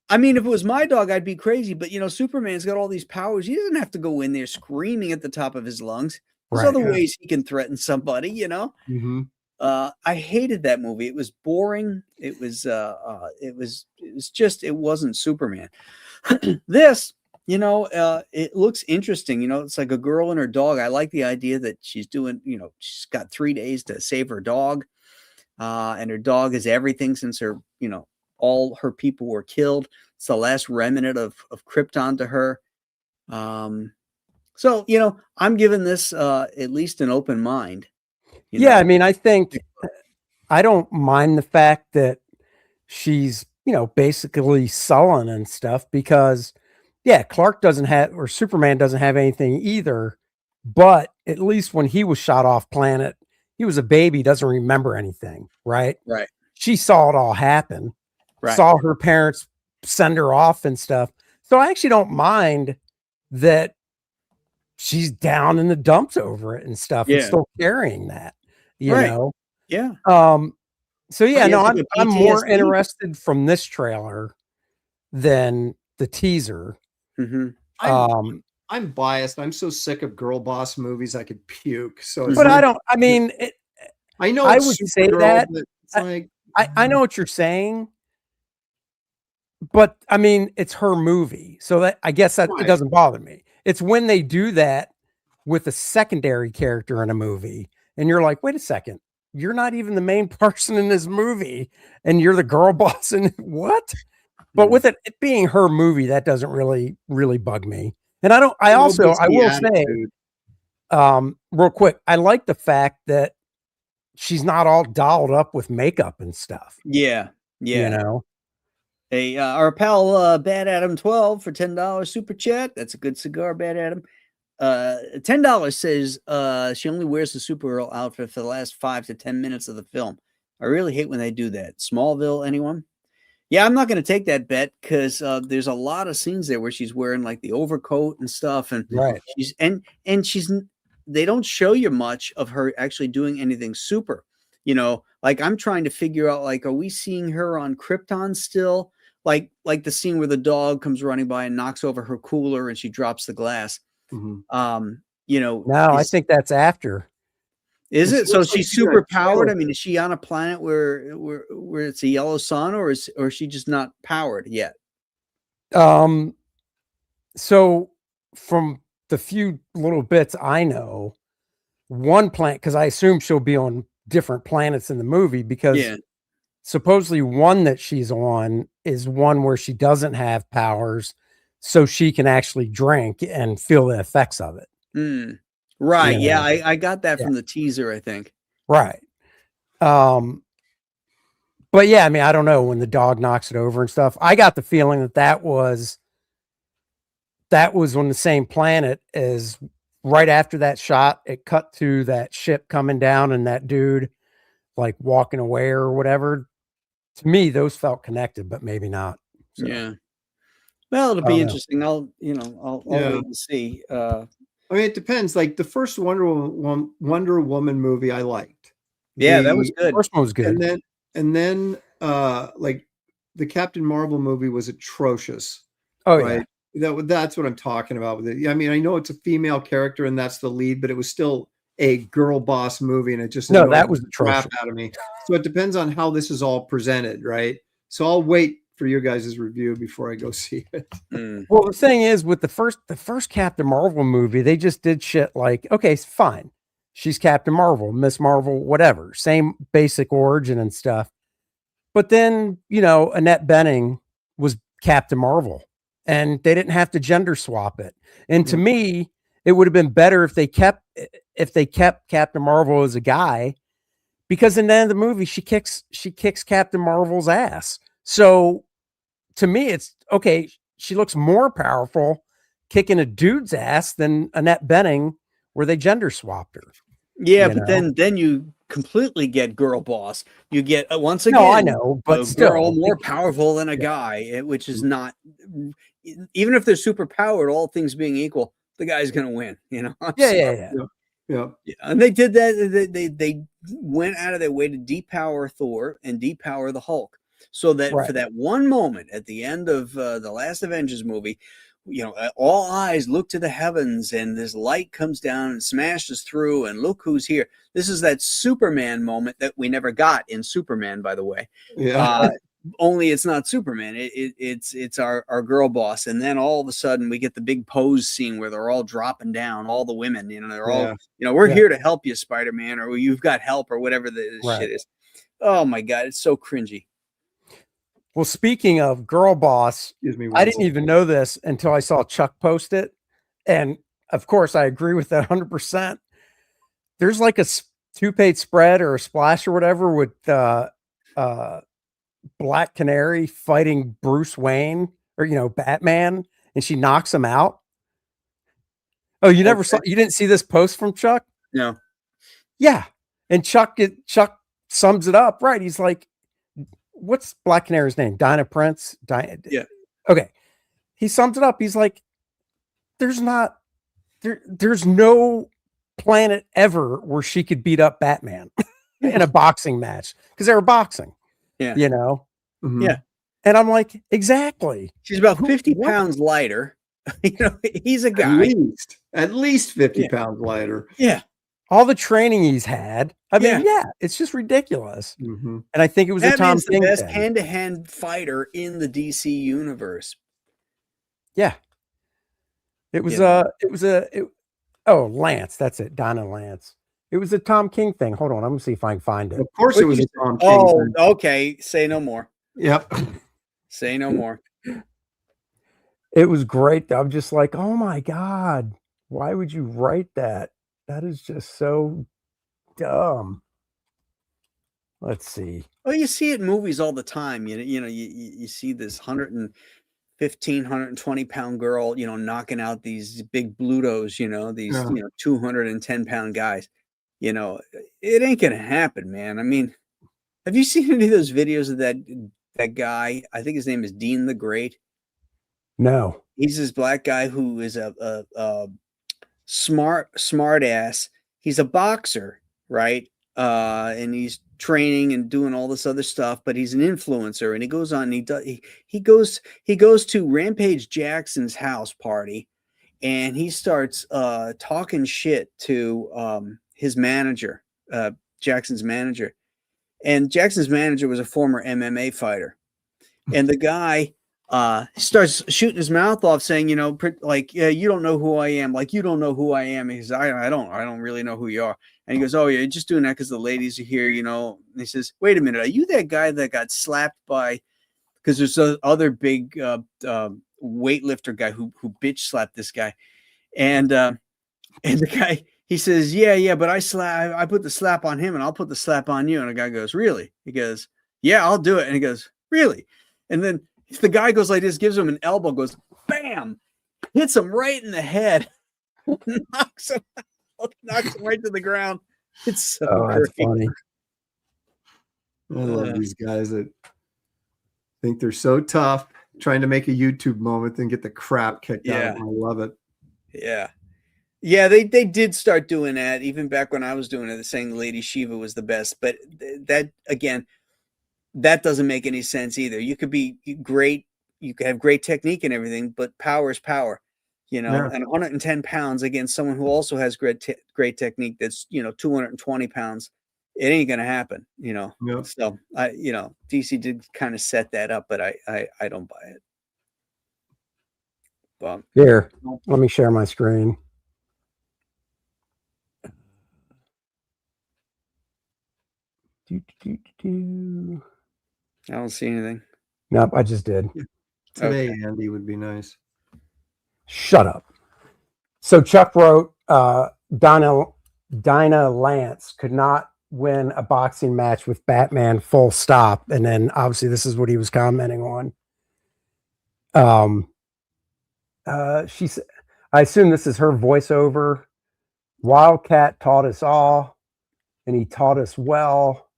I mean, if it was my dog, I'd be crazy. But Superman's got all these powers. He doesn't have to go in there screaming at the top of his lungs. There's Right. other ways he can threaten somebody. Mhm. I hated that movie. It was boring. It was just, it wasn't Superman. This, it looks interesting. It's like a girl and her dog. I like the idea that she's doing, she's got 3 days to save her dog. And her dog is everything since all her people were killed. It's the last remnant of Krypton to her. So, I'm giving this at least an open mind. Yeah, I mean, I think I don't mind the fact that she's, basically sullen and stuff because, yeah, Clark doesn't have, or Superman doesn't have anything either. But at least when he was shot off planet, he was a baby, doesn't remember anything, right? Right. She saw it all happen, Right. saw her parents send her off and stuff. So I actually don't mind that she's down in the dumps over it and stuff and Yeah. still carrying that, Right. know? Yeah. So yeah, He no, has like I'm a more PTSD. interested from this trailer than the teaser. Mhm. I'm biased. I'm so sick of girl boss movies I could puke. So it's But I like, don't, I mean, I know I it's would say Supergirl, that. but it's like I know what you're saying, but I mean, it's her movie. So that, I guess that it Right. doesn't bother me. It's when they do that with a secondary character in a movie and you're like, wait a second, you're not even the main person in this movie and you're the girl boss and what? But with it being her movie, that doesn't really bug me. And I will say, real quick, I like the fact that she's not all dolled up with makeup and stuff. Yeah. You know, Hey, our pal Bad Adam 12 for $10 super chat. That's a good cigar, Bad Adam. $10 says she only wears the Supergirl outfit for the last 5 to 10 minutes of the film. I really hate when they do that. Smallville, anyone? Yeah, I'm not going to take that bet because there's a lot of scenes there where she's wearing like the overcoat and stuff, and Right. they don't show you much of her actually doing anything super. Like I'm trying to figure out, like, are we seeing her on Krypton still? Like the scene where the dog comes running by and knocks over her cooler and she drops the glass. Mhm. No, I think that's after. Is it? She So looks like she's she's in a super powered? trailer. I mean, is she on a planet where it's a yellow sun, or is she just not powered yet? So from the few little bits I know, one planet, because I assume she'll be on different planets in the movie, because Yeah. supposedly one that she's on is one where she doesn't have powers, so she can actually drink and feel the effects of it. Right. You Yeah, know? I got that Yeah. from the teaser, I think. Right. But yeah, I mean, I don't know, when the dog knocks it over and stuff. I got the feeling that was on the same planet as right after that shot. It cut to that ship coming down and that dude like walking away or whatever. To me, those felt connected, but maybe not. So, Yeah. Well, it'll I be don't know. interesting. I'll Yeah. wait and see. I mean, it depends. Like the first Wonder Woman movie, I liked. Yeah, that was The good. first one was good. And then like the Captain Marvel movie was atrocious. Oh right? That's what I'm talking about with it. I mean, I know it's a female character and that's the lead, but it was still a girl boss movie, and it just No, annoyed that was the crap atrocious. out of me. So it depends on how this is all presented, right? So I'll wait for your guys' review before I go see it. Well, the thing is, with the first Captain Marvel movie, they just did shit like, okay, fine, she's Captain Marvel, Miss Marvel, whatever, same basic origin and stuff. But then, Annette Bening was Captain Marvel, and they didn't have to gender swap it. And to me, it would have been better if they kept Captain Marvel as a guy, because in the end of the movie, she kicks Captain Marvel's ass. So to me, it's okay. She looks more powerful kicking a dude's ass than Annette Bening, where they gender swapped her. Yeah, but then you completely get girl boss. You get once again. No, I know, but a still, girl more powerful than a guy, which is not. Even if they're super powered, all things being equal, the guy's going to win. Yeah. And they did that. They went out of their way to depower Thor and depower the Hulk, so that for that one moment at the end of the last Avengers movie, all eyes look to the heavens, and this light comes down and smashes through, and look who's here. This is that Superman moment that we never got in Superman, by the way. Yeah. Only it's not Superman. It's our girl boss, and then all of a sudden we get the big pose scene where they're all dropping down, all the women. They're all, we're here to help you, Spider-Man, or you've got help, or whatever the shit is. Oh my god, it's so cringy. Well, speaking of girl boss, I didn't even know this until I saw Chuck post it, and of course I agree with that 100%. There's like a 2-page spread or a splash or whatever with Black Canary fighting Bruce Wayne, or Batman, and she knocks him out. Oh, you didn't see this post from Chuck? No. Yeah. And Chuck sums it up, right? He's like, what's Black Canary's name? Dinah Prince? Yeah. Okay. He sums it up. He's like, there's no planet ever where she could beat up Batman in a boxing match, because they were boxing. Yeah. Yeah. And I'm like, exactly. She's about 50 pounds lighter. He's a guy. At least 50 pounds lighter. Yeah. All the training he's had. I mean, it's just ridiculous. And I think it was a Tom King the best thing. hand-to-hand fighter in the DC universe. Yeah. It was Lance. That's it. Donna Lance. It was a Tom King thing. Hold on. I'm gonna see if I can find it. Of course it was a Tom King thing. Okay. Say no more. Yep. Say no more. It was great. I'm just like, oh my God, why would you write that? That is just so dumb. Let's see. Well, you see it in movies all the time. You see this 150 1,520-pound girl, knocking out these big blutos, these, 210-pound guys. It ain't gonna happen, man. I mean, have you seen any of those videos of that guy? I think his name is Dean the Great. No. He's this black guy who is a smart ass. He's a boxer, right? And he's training and doing all this other stuff, but he's an influencer, and he goes on and he goes to Rampage Jackson's house party, and he starts talking shit to his manager, Jackson's manager. And Jackson's manager was a former MMA fighter. And the guy starts shooting his mouth off, saying, you don't know who I am. Like, you don't know who I am. He says, I don't really know who you are. And he goes, oh, yeah, you're just doing that because the ladies are here, And he says, wait a minute, are you that guy that got slapped by, because there's a other big weightlifter guy who bitch slapped this guy. And the guy, he says, yeah, but I put the slap on him, and I'll put the slap on you. And the guy goes, really? He goes, yeah, I'll do it. And he goes, really? And then the guy goes like this, gives him an elbow, goes, bam, hits him right in the head, knocks him right to the ground. It's so that's great. funny. I love these guys that think they're so tough, trying to make a YouTube moment and get the crap kicked out of them. I love it. Yeah, they did start doing that even back when I was doing it, saying Lady Shiva was the best. But that, again, that doesn't make any sense either. You could be great, you could have great technique and everything, but power is power, and 110 pounds against someone who also has great technique that's 220 pounds. It ain't gonna happen, Yep. So DC did kind of set that up, but I don't buy it. But Here, let me share my screen. I don't see anything. Nope, I just did. Today, Andy would be nice. Shut up. So Chuck wrote, Dinah Lance could not win a boxing match with Batman, full stop. And then obviously this is what he was commenting on. She said, I assume this is her voiceover. Wildcat taught us all, and he taught us well.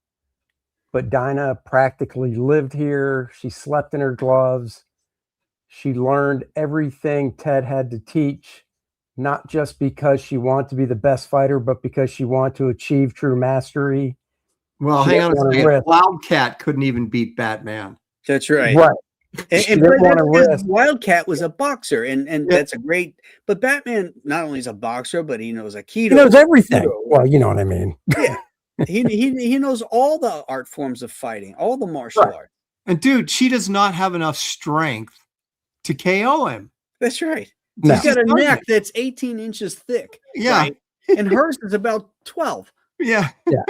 But Dinah practically lived here. She slept in her gloves. She learned everything Ted had to teach, not just because she wanted to be the best fighter, but because she wanted to achieve true mastery. Well, hang on a second. Wildcat couldn't even beat Batman. That's right. Right. And Wildcat was a boxer, and that's a great. But Batman not only is a boxer, but he knows Aikido. He knows everything. Well, you know what I mean. Yeah, he knows all the art forms of fighting, all the martial arts. And dude, she does not have enough strength to KO him. That's right. No. She's got a neck that's 18 inches thick. Yeah, right? And hers is about 12. Yeah. Yeah.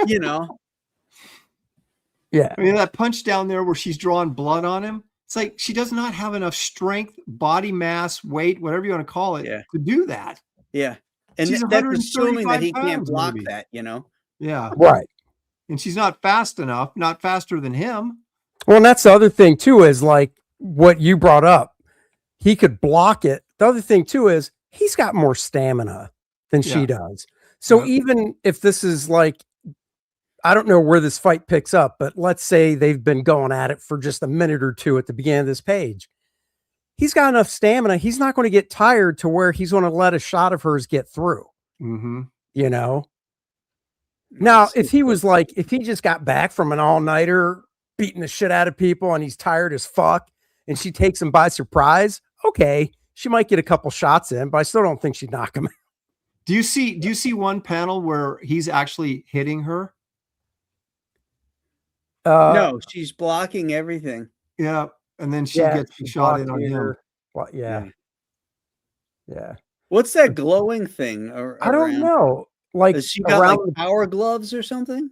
I mean, that punch down there where she's drawing blood on him. It's like she does not have enough strength, body mass, weight, whatever you want to call it, to do that. Yeah. And she's that's assuming that he 135 can't pounds, block maybe. that, Yeah. Right. And she's not fast enough, not faster than him. Well, and that's the other thing too, is like what you brought up. He could block it. The other thing too is he's got more stamina than she does. So even if this is like, I don't know where this fight picks up, but let's say they've been going at it for just a minute or two at the beginning of this page. He's got enough stamina. He's not going to get tired to where he's going to let a shot of hers get through. Mm-hmm. Now, if he was like, if he just got back from an all-nighter beating the shit out of people and he's tired as fuck and she takes him by surprise, okay, she might get a couple shots in, but I still don't think she'd knock him out. Do you see one panel where he's actually hitting her? No, she's blocking everything. Yeah, and then she gets shot in on him. Well, yeah. What's that glowing thing? I don't know. Like, has she got like power gloves or something?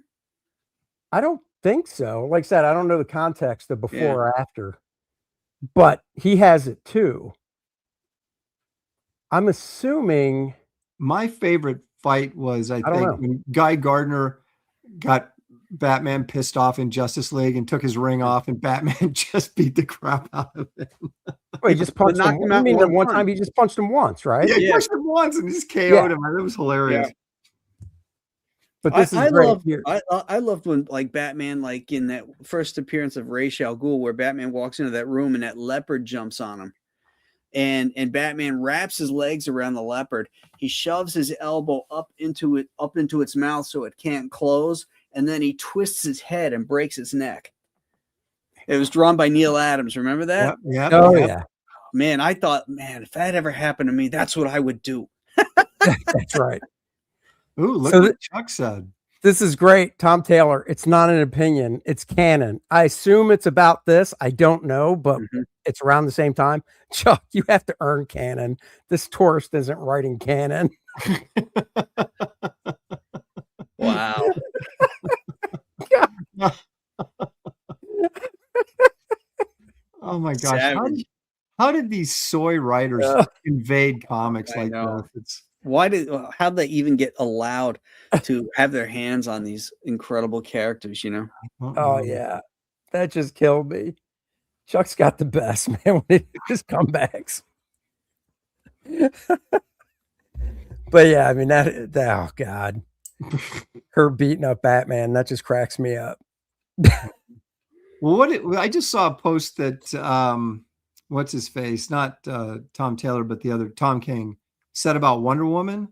I don't think so. Like I said, I don't know the context of before or after, but he has it too. I'm assuming. My favorite fight was, I think, when Guy Gardner got Batman pissed off in Justice League and took his ring off, and Batman just beat the crap out of him. Well, he just punched him. knocked him out I mean, in the one one punch. time he just punched him once, right? Yeah, he Yeah. pushed him once and just KO'd Yeah. him. That was hilarious. But this I is great. loved, Here. I loved when like Batman, like in that first appearance of Ra's al Ghul, where Batman walks into that room and that leopard jumps on him, and Batman wraps his legs around the leopard. He shoves his elbow up into its mouth so it can't close, and then he twists his head and breaks its neck. It was drawn by Neil Adams. Remember that? Yep. Oh yeah, Man, I thought, man, if that ever happened to me, that's what I would do. that's right. Ooh, look So what Chuck said. This is great, Tom Taylor. It's not an opinion; it's canon. I assume it's about this. I don't know, but it's around the same time. Chuck, you have to earn canon. This tourist isn't writing canon. Wow. Oh my gosh. Savage. How did these soy writers Ugh. invade comics I like know. this? How'd they even get allowed to have their hands on these incredible characters, you know? Oh yeah, that just killed me. Chuck's got the best, man, when his comebacks. But yeah, I mean that. Oh God, her beating up Batman, that just cracks me up. Well, I just saw a post that what's his face, not Tom Taylor, but the other Tom King said about Wonder Woman,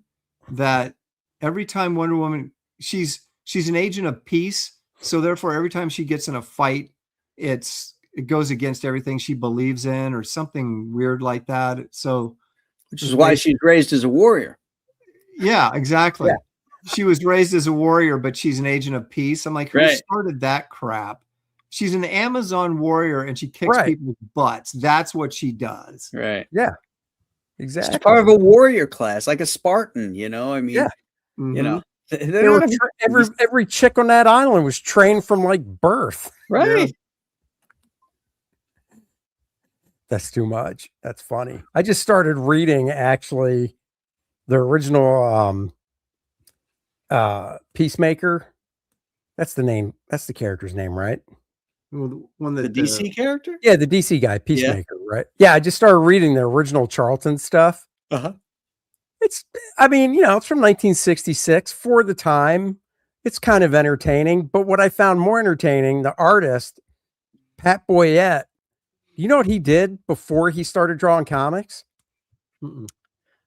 that every time Wonder Woman, she's an agent of peace, so therefore every time she gets in a fight, it goes against everything she believes in, or something weird like that. So, Which is why she's raised as a warrior. yeah, exactly. Yeah. She was raised as a warrior, but she's an agent of peace. I'm like, who Right. started that crap? She's an Amazon warrior and she kicks Right. people's butts. That's what she does. Right. Yeah, She's exactly. part of a warrior class, like a Spartan, you know? I mean, Yeah. you know, Mm-hmm. they're They were not every chick on that island was trained from like birth. right. That's too much. That's funny. I just started reading actually the original Peacemaker. That's the name. That's the character's name, right? Well, the one The that DC character? Yeah, the DC guy, Peacemaker, right? Yeah, I just started reading the original Charlton stuff. Uh-huh. I mean, you know, it's from 1966 for the time. It's kind of entertaining, but what I found more entertaining, the artist, Pat Boyette, you know what he did before he started drawing comics?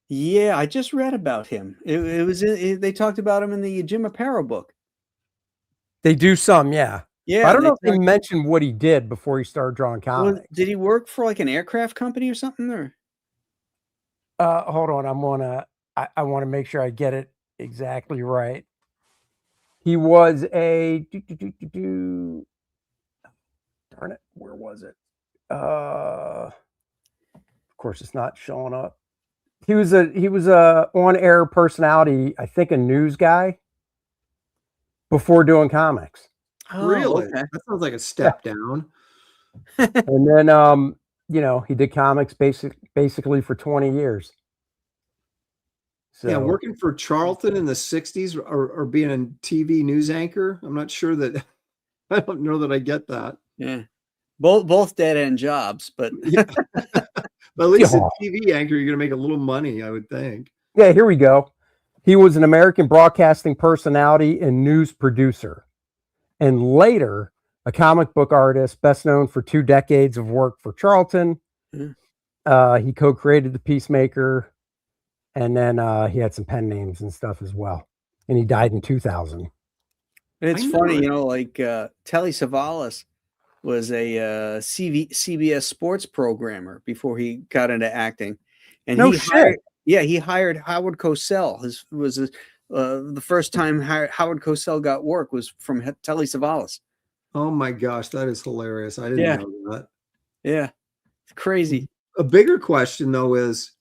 Yeah, I just read about him. It was they talked about him in the Jim Aparo book. They do some, yeah. Yeah, I don't know if they talked- mentioned what he did before he started drawing well, comics. did he work for like an aircraft company or something? Or Hold on, I want to make sure I get it exactly right. He was a darn it, where was it? Of course, it's not showing up. He was a on-air personality, I think a news guy before doing comics. really? okay. That sounds like a step down. And then you know, he did comics basically for 20 years. So Yeah, working for Charlton in the 60s or being a TV news anchor. I'm not sure that I don't know that I get that. Yeah, both dead end jobs, but Yeah. But at least Yeah. a TV anchor, you're gonna make a little money, I would think. yeah, here we go. He was an American broadcasting personality and news producer, and later a comic book artist, best known for 2 decades of work for Charlton. He co-created the Peacemaker, and then he had some pen names and stuff as well. And he died in 2000. it's I know funny, it. you know, like Telly Savalas was a CBS sports programmer before he got into acting, and No he shit. he hired Howard Cosell. The first time Howard Cosell got work was from Telly Savalas. Oh my gosh, that is hilarious. I didn't Yeah. know that. Yeah, it's crazy. A bigger question though is,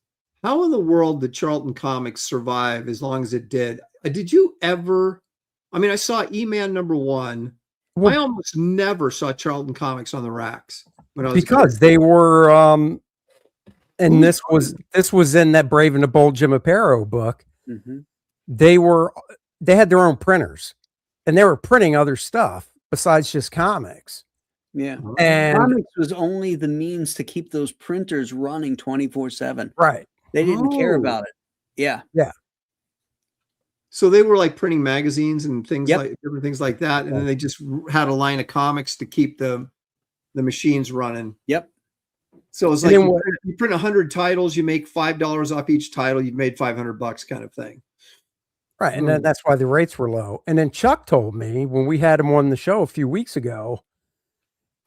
how in the world did Charlton Comics survive as long as it did? Did you ever? I mean, I saw E-Man #1. Well- I almost never saw Charlton Comics on the racks when I was a Because kid. they were and this was in that Brave and the Bold Jim Aparo book. Mhm. They had their own printers. and they were printing other stuff besides just comics. Yeah. And Comics was only the means to keep those printers running 24/7. right. They didn't care Oh. about it. Yeah. So they were like printing magazines and things Yep. like different things like that, and then they just had a line of comics to keep the machines running. Yep. So it's And like then you print 100 titles, you make $5 off each title, you've made $500 kind of thing. Right. And then that's why the rates were low. And then Chuck told me when we had him on the show a few weeks ago,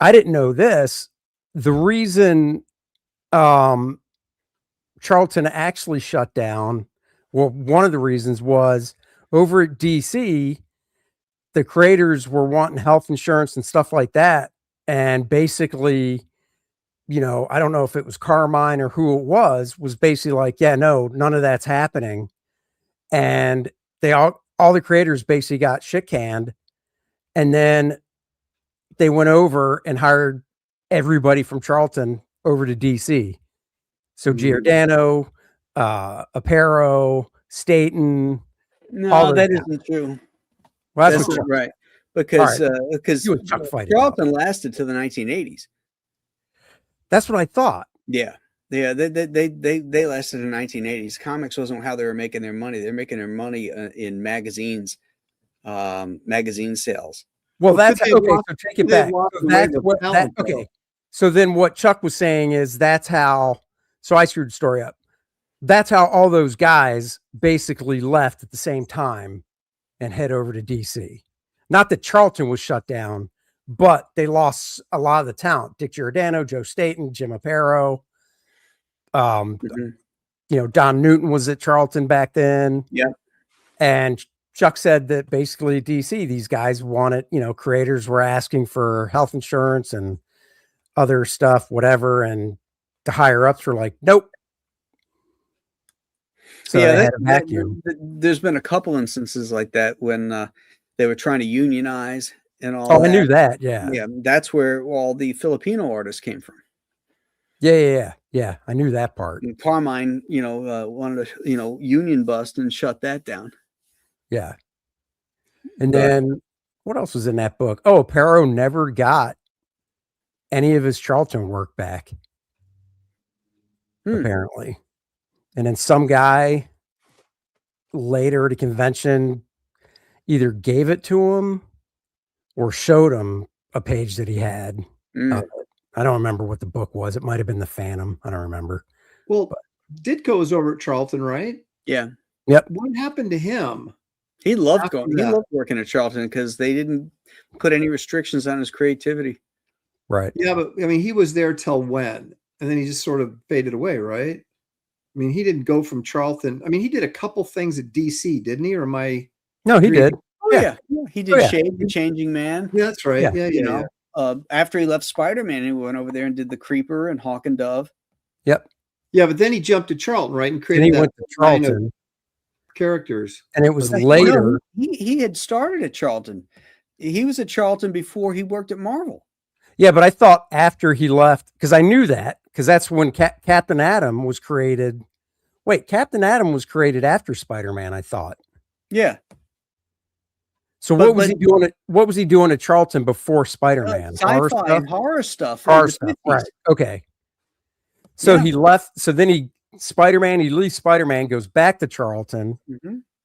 I didn't know this. The reason Charlton actually shut down, well, one of the reasons was over at DC, the creators were wanting health insurance and stuff like that. And basically, you know, I don't know if it was Carmine or who it was basically like, yeah, no, none of that's happening. And they all the creators basically got shit canned. And then they went over and hired everybody from Charlton over to DC. So Giordano, Aparo, Staten. No, that isn't true. Well, That's what not right. Because you and Chuck fight Charlton lasted to the 1980s. That's what I thought. Yeah. Yeah, they lasted in the 1980s. Comics wasn't how they were making their money. They're making their money in magazines, magazine sales. Well, that's they okay. lost- So take it they back. lost So the that's rate of what talent, that, though. okay. So then what Chuck was saying is that's how, so I screwed the story up. That's how all those guys basically left at the same time and head over to DC. Not that Charlton was shut down, but they lost a lot of the talent. Dick Giordano, Joe Staten, Jim Aparo. You know, Don Newton was at Charlton back then. Yeah. And Chuck said that basically DC, these guys wanted, you know, creators were asking for health insurance and other stuff, whatever. And the higher ups were like, nope. So they had a vacuum. There's been a couple instances like that when they were trying to unionize and all. Oh, I knew that. Yeah. Yeah, that's where all the Filipino artists came from. Yeah. I knew that part. And Carmine, you know, wanted to, you know, union bust and shut that down. Yeah. And then what else was in that book? Oh, Aparo never got any of his Charlton work back, apparently. And then some guy later at a convention either gave it to him or showed him a page that he had. I don't remember what the book was. It might have been The Phantom. I don't remember. Well, Ditko was over at Charlton, right? Yeah. Yep. What happened to him? He loved After going. He that. loved working at Charlton because they didn't put any restrictions on his creativity. Right. Yeah, but I mean, he was there till when? And then he just sort of faded away, right? I mean, he didn't go from Charlton. I mean, he did a couple things at DC, didn't he? Or am I? No, he did. Oh yeah, he did yeah. Shade the Changing Man. Yeah, that's right. Yeah. Yeah, You yeah. know, after he left Spider-Man, he went over there and did the Creeper and Hawk and Dove. Yep. Yeah, but then he jumped to Charlton, right? And And created he that went to line of Charlton. characters. And it was No, later. he had started at Charlton. He was at Charlton before he worked at Marvel. Yeah, but I thought after he left, because I knew that, because that's when Captain Atom was created. Wait, Captain Atom was created after Spider-Man, I thought. Yeah. So what was he doing? What was he doing at Charlton before Spider-Man? Sci-fi and horror stuff. Horror stuff. Right. Okay. So he left. So then he leaves Spider-Man, goes back to Charlton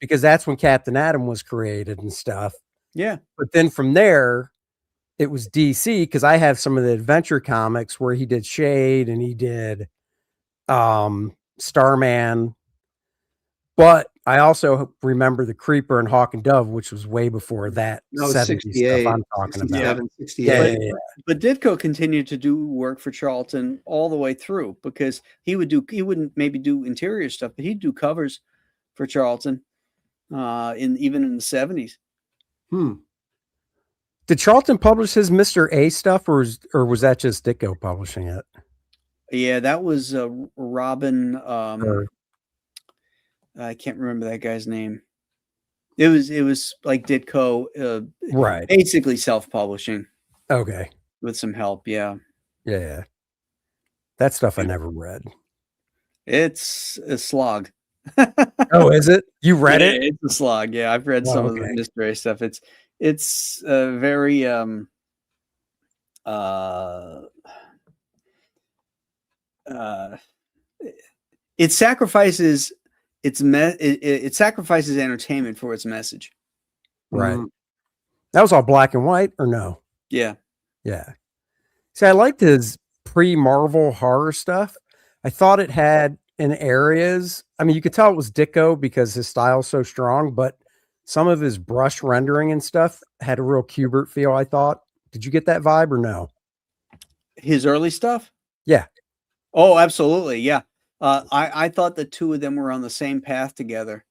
because that's when Captain Atom was created and stuff. Yeah. But then from there, it was DC because I have some of the adventure comics where he did Shade and he did Starman. But I also remember the Creeper and Hawk and Dove, which was way before that. That was 70s 68, stuff I'm talking about. 67, 68. Yeah. But Ditko continued to do work for Charlton all the way through because he wouldn't maybe do interior stuff, but he'd do covers for Charlton even in the 70s. Did Charlton publish his Mr. A stuff or was that just Ditko publishing it? Yeah, that was Robin. I can't remember that guy's name. It was like Ditko, right? Basically self-publishing. Okay, with some help. Yeah. That stuff I never read. It's a slog. Oh, is it? You read it? It's a slog. Yeah, I've read some of the mystery stuff. It's it's very it sacrifices it sacrifices entertainment for its message. Right. That was all black and white, or no? Yeah. Yeah. See, I liked his pre-Marvel horror stuff. I thought it had in areas. I mean, you could tell it was Ditko because his style's so strong, but some of his brush rendering and stuff had a real Kubert feel, I thought. Did you get that vibe or no? His early stuff? Yeah. Oh, absolutely. Yeah. I thought the two of them were on the same path together.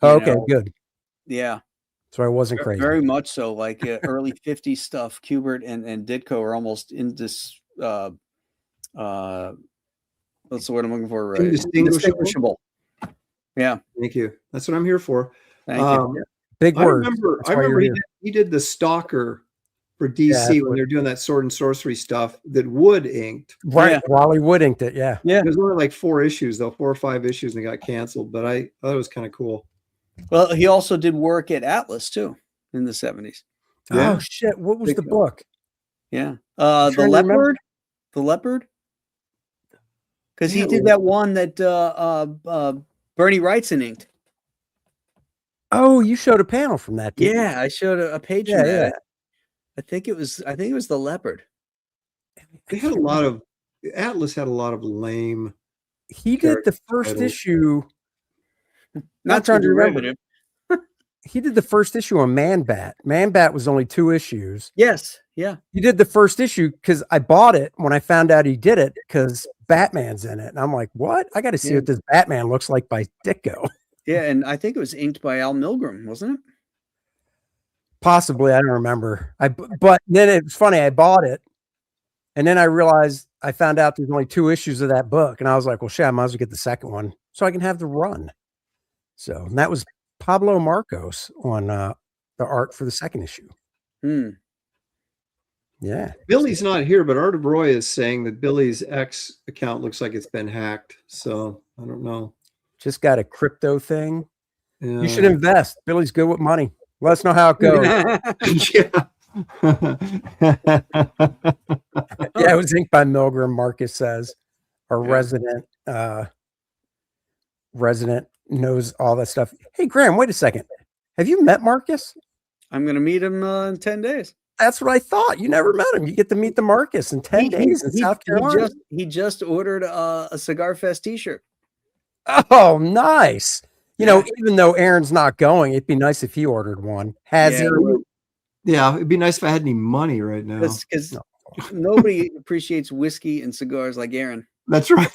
Oh, okay, good. Yeah. So I wasn't crazy. Very much so. Like early 50s stuff, Kubert and Ditko are almost what's the word I'm looking for? Indistinguishable. Yeah. Thank you. That's what I'm here for. Thank you. Big word. I remember he did the Stalker for DC when they're doing that sword and sorcery stuff that Wood inked. Right. Yeah. Wally Wood inked it. Yeah. Yeah. There's only like 4 issues, though, 4 or 5 issues, and they got canceled. But I thought it was kind of cool. Well, he also did work at Atlas too in the 70s. Yeah. Oh shit! What was the book? Yeah, the leopard, because he did that one that Bernie Wrightson inked. Oh, you showed a panel from that. Yeah, I showed a page from that. I think it was the leopard. They had a lot of Atlas had a lot of lame. He did the first issue. Not trying to remember it. He did the first issue on Man Bat. Man Bat was only 2 issues. Yes. Yeah. He did the first issue because I bought it when I found out he did it because Batman's in it. And I'm like, what? I got to see what this Batman looks like by Ditko. Yeah. And I think it was inked by Al Milgrom, wasn't it? Possibly. I don't remember. But then it's funny. I bought it. And then I realized I found out there's only 2 issues of that book. And I was like, well, shit, I might as well get the second one so I can have the run. So and that was Pablo Marcos on the art for the second issue. Yeah. Billy's not here, but Art of Roy is saying that Billy's X account looks like it's been hacked. So I don't know. Just got a crypto thing. Yeah. You should invest. Billy's good with money. Let us know how it goes. Yeah, it was inked by Milgram, Marcus says. Our resident knows all that stuff. Hey, Graham, wait a second. Have you met Marcus? I'm going to meet him in 10 days. That's what I thought. You never met him. You get to meet the Marcus in 10 days in South Carolina. He just ordered a Cigar Fest t-shirt. Oh, nice. You know, even though Aaron's not going, it'd be nice if he ordered one. Has he? Yeah, it'd be nice if I had any money right now. Because nobody appreciates whiskey and cigars like Aaron. That's right.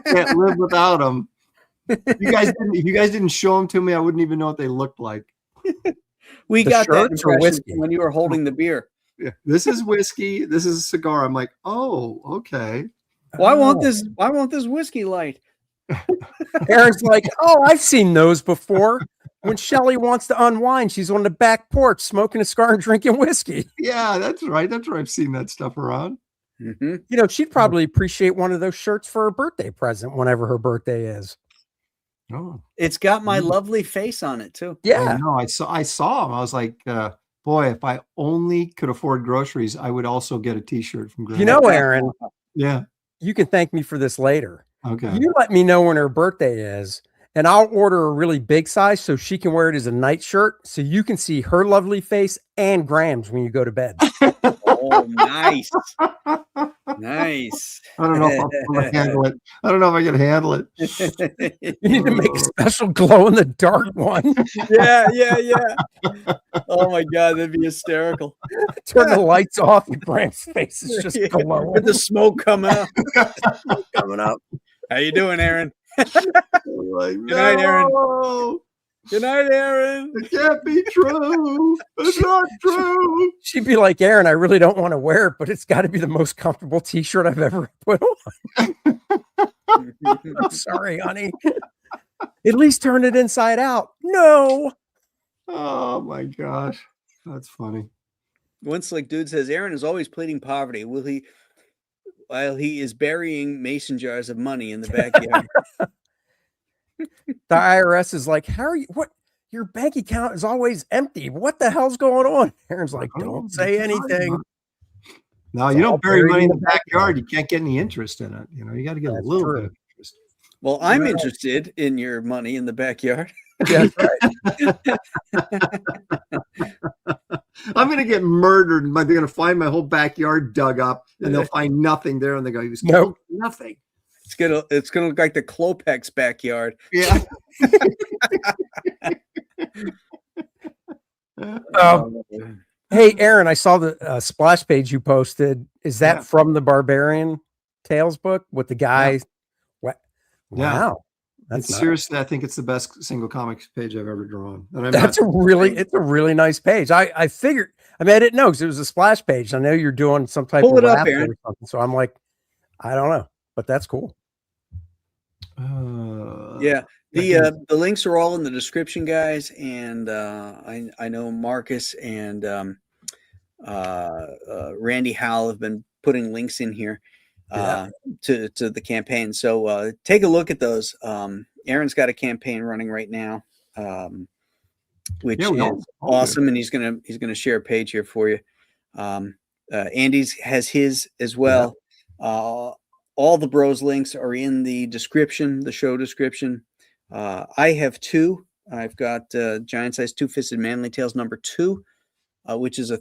Can't live without them. If you guys didn't show them to me, I wouldn't even know what they looked like. We got that impression when you were holding the beer. Yeah, this is whiskey. This is a cigar. I'm like, oh, okay. Well, I want this whiskey light. Aaron's like, oh, I've seen those before. When Shelly wants to unwind, she's on the back porch smoking a cigar and drinking whiskey. Yeah, that's right. That's where I've seen that stuff around. You know, she'd probably appreciate one of those shirts for her birthday present whenever her birthday is. Oh, it's got my lovely face on it too. Yeah, no, I saw him. I was like, boy, if I only could afford groceries, I would also get a T-shirt from Graham. You know, Aaron. Yeah, you can thank me for this later. Okay, you let me know when her birthday is, and I'll order a really big size so she can wear it as a night shirt, so you can see her lovely face and Graham's when you go to bed. Oh, nice. Nice. I don't know if I can handle it. I don't know if I can handle it. You need to make a special glow in the dark one. Yeah. Oh my God, that'd be hysterical. Turn the lights off and Graham's face is just glowing. With the smoke coming out. Coming up. How you doing, Aaron? Like, Good night, Aaron. Good night, Aaron. It can't be true. It's not true. She'd be like, Aaron, I really don't want to wear it, but it's got to be the most comfortable T-shirt I've ever put on. I'm sorry, honey. At least turn it inside out. No. Oh my gosh, that's funny. One slick dude says Aaron is always pleading poverty. While he is burying mason jars of money in the backyard. The IRS is like, how are you? What? your bank account is always empty. What the hell's going on? Aaron's like, don't say anything. No, It's you all don't bury buried money in in the the backyard. You can't get any interest in it. You know, you got to get a That's little true. bit of interest. Well, I'm Right. interested in your money in the backyard. Yeah, that's right. I'm going to get murdered. They're going to find my whole backyard dug up, and they'll find nothing there. And they go, he was killed for nothing. It's gonna look like the Klopex backyard. Yeah. Hey, Aaron, I saw the splash page you posted. Is that Yeah. from the Barbarian Tales book with the guy? Wow. That's nice. Seriously, I think it's the best single comics page I've ever drawn. And It's a really nice page. I figured, I mean, I didn't know because it was a splash page. I know you're doing some type Pull of it up, raffle Aaron. or something. So I'm like, I don't know, but that's cool. Yeah. The links are all in the description, guys. And I know Marcus and Randy Howell have been putting links in here to the campaign. So take a look at those. Aaron's got a campaign running right now, which is awesome, and he's gonna share a page here for you. Andy's has his as well. All the bros links are in the description, the show description. I have two. I've got Giant Size Two-Fisted Manly Tales #2, which is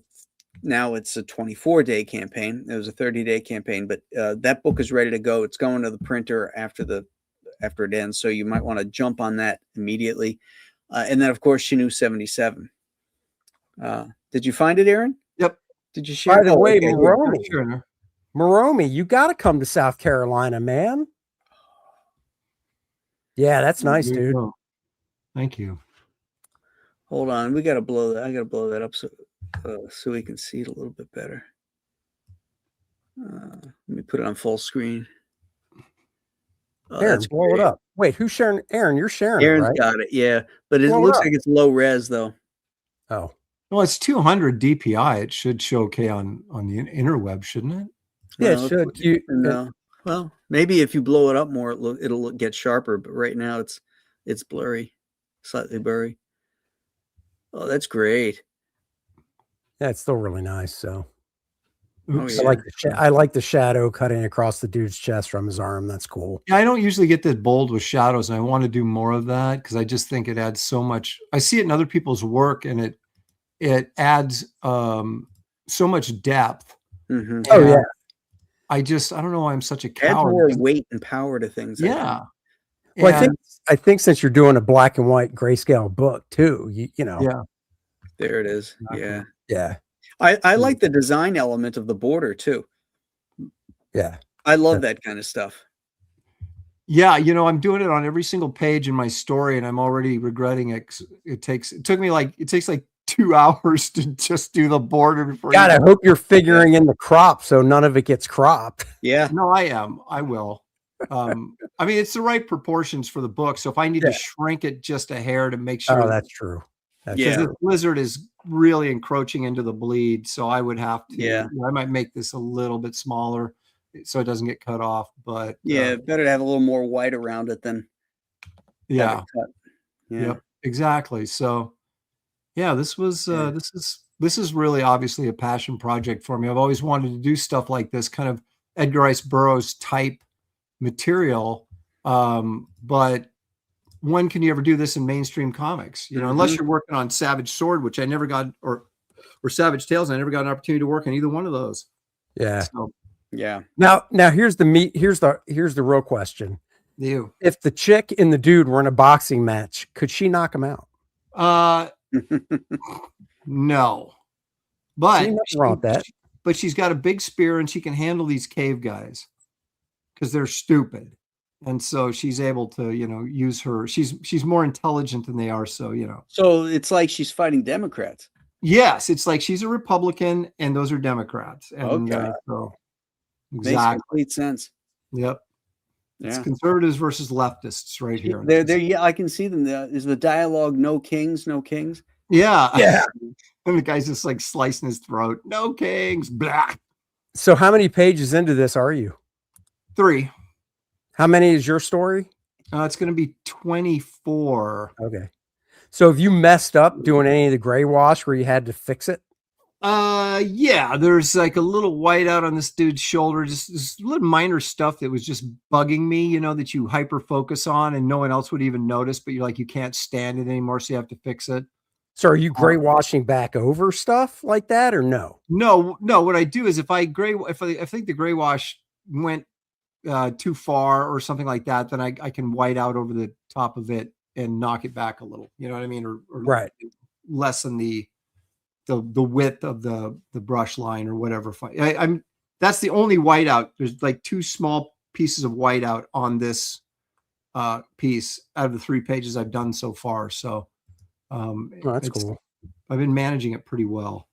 now it's a 24-day campaign. It was a 30-day campaign, but that book is ready to go. It's going to the printer after it ends, so you might want to jump on that immediately. And then, of course, Shinu 77. Did you find it, Aaron? Yep. Did you share? By the way, okay. Moromi, you got to come to South Carolina, man. Yeah, that's nice, There you dude. go. Thank you. Hold on, we got to blow that. I got to blow that up so we can see it a little bit better. Let me put it on full screen. Aaron, blow it up. Wait, who's sharing? Aaron, you're sharing. Aaron's it, right? got it. Yeah, but it Blow it looks up. like it's low res though. Oh, Well, it's 200 DPI. It should show okay on the interweb, shouldn't it? yeah, Well, it should. No. Well, maybe if you blow it up more, it'll get sharper. But right now, it's blurry, slightly blurry. Oh, that's great. Yeah, it's still really nice. So Oops. I like the shadow cutting across the dude's chest from his arm. That's cool. Yeah, I don't usually get that bold with shadows, and I want to do more of that because I just think it adds so much. I see it in other people's work, and it adds so much depth. Mm-hmm. Oh yeah. I don't know why I'm such a Add coward. more weight and power to things. Yeah. Well, I think since you're doing a black and white grayscale book too, you know. Yeah. There it is. Exactly. Yeah. Yeah. I like the design element of the border too. Yeah. I love that kind of stuff. Yeah, I'm doing it on every single page in my story, and I'm already regretting it. It takes like 2 hours to just do the border before. God, I hope you're figuring in the crop so none of it gets cropped. Yeah. No, I am. I will. I mean, it's the right proportions for the book. So if I need to shrink it just a hair to make sure. Oh, that's true. Because the blizzard is really encroaching into the bleed, so I would have to. Yeah. I might make this a little bit smaller so it doesn't get cut off. But better to have a little more white around it than. Yeah. Cut. Yeah. Yep. Exactly. So, yeah, this was this is really obviously a passion project for me. I've always wanted to do stuff like this, kind of Edgar Rice Burroughs type material, but when can you ever do this in mainstream comics? Unless you're working on Savage Sword, which I never got, or Savage Tales, I never got an opportunity to work on either one of those. Yeah. So, yeah. Now here's the meat. Here's the real question. If the chick and the dude were in a boxing match, could she knock him out? No, but but she's got a big spear and she can handle these cave guys because they're stupid. And so she's able to, use her. She's more intelligent than they are. So, So it's like she's fighting Democrats. Yes, it's like she's a Republican and those are Democrats. And Okay. So Makes exactly. complete sense. Yep. It's Yeah. conservatives versus leftists right here. There. Yeah, I can see them. Is the dialogue "No kings, no kings"? Yeah. Yeah. And the guy's just like slicing his throat. No kings. Blah. So how many pages into this are you? 3. How many is your story? It's going to be 24. Okay. So have you messed up doing any of the gray wash where you had to fix it? Yeah, there's like a little white out on this dude's shoulder, just little minor stuff that was just bugging me, you know, that you hyper focus on and no one else would even notice, but you're like, you can't stand it anymore, so you have to fix it. So are you gray washing back over stuff like that or no? No. What I do is if I think the gray wash went too far or something like that, then I can white out over the top of it and knock it back a little. You know what I mean? Or Right. lessen the width of the brush line or whatever. That's the only whiteout. There's like 2 small pieces of whiteout on this piece out of the 3 pages I've done so far. So that's cool. I've been managing it pretty well.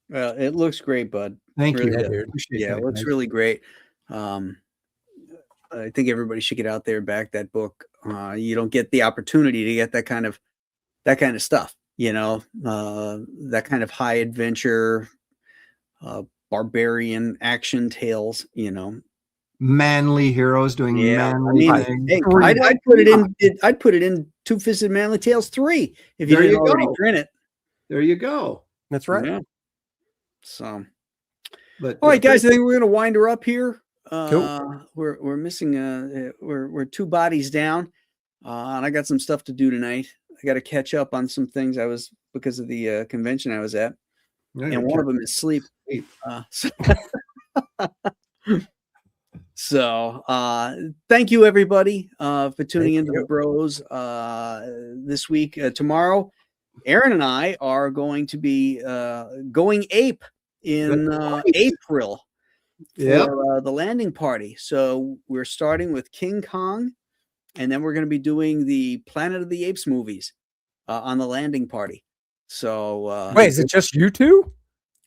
Well, it looks great, bud. Thank Really you. does. Appreciate Yeah, that, it looks guys. really great. I think everybody should get out there and back that book. You don't get the opportunity to get that kind of stuff, you know, that kind of high adventure, barbarian action tales, you know. Manly heroes doing manly things. Hey, I'd put it in. I'd put it in Two-Fisted Manly Tales 3 if you There didn't you already go. print it. There you go. That's right. Yeah. So, But all right, guys, I think we're gonna wind her up here. Cool. We're missing we're 2 bodies down, and I got some stuff to do tonight. I got to catch up on some things because of the convention I was at, and one of them is sleep. So thank you everybody for tuning into the Bros this week. Tomorrow, Aaron and I are going to be going ape in April for the landing party. So we're starting with King Kong, and then we're going to be doing the Planet of the Apes movies on the landing party. So wait, is it just you 2?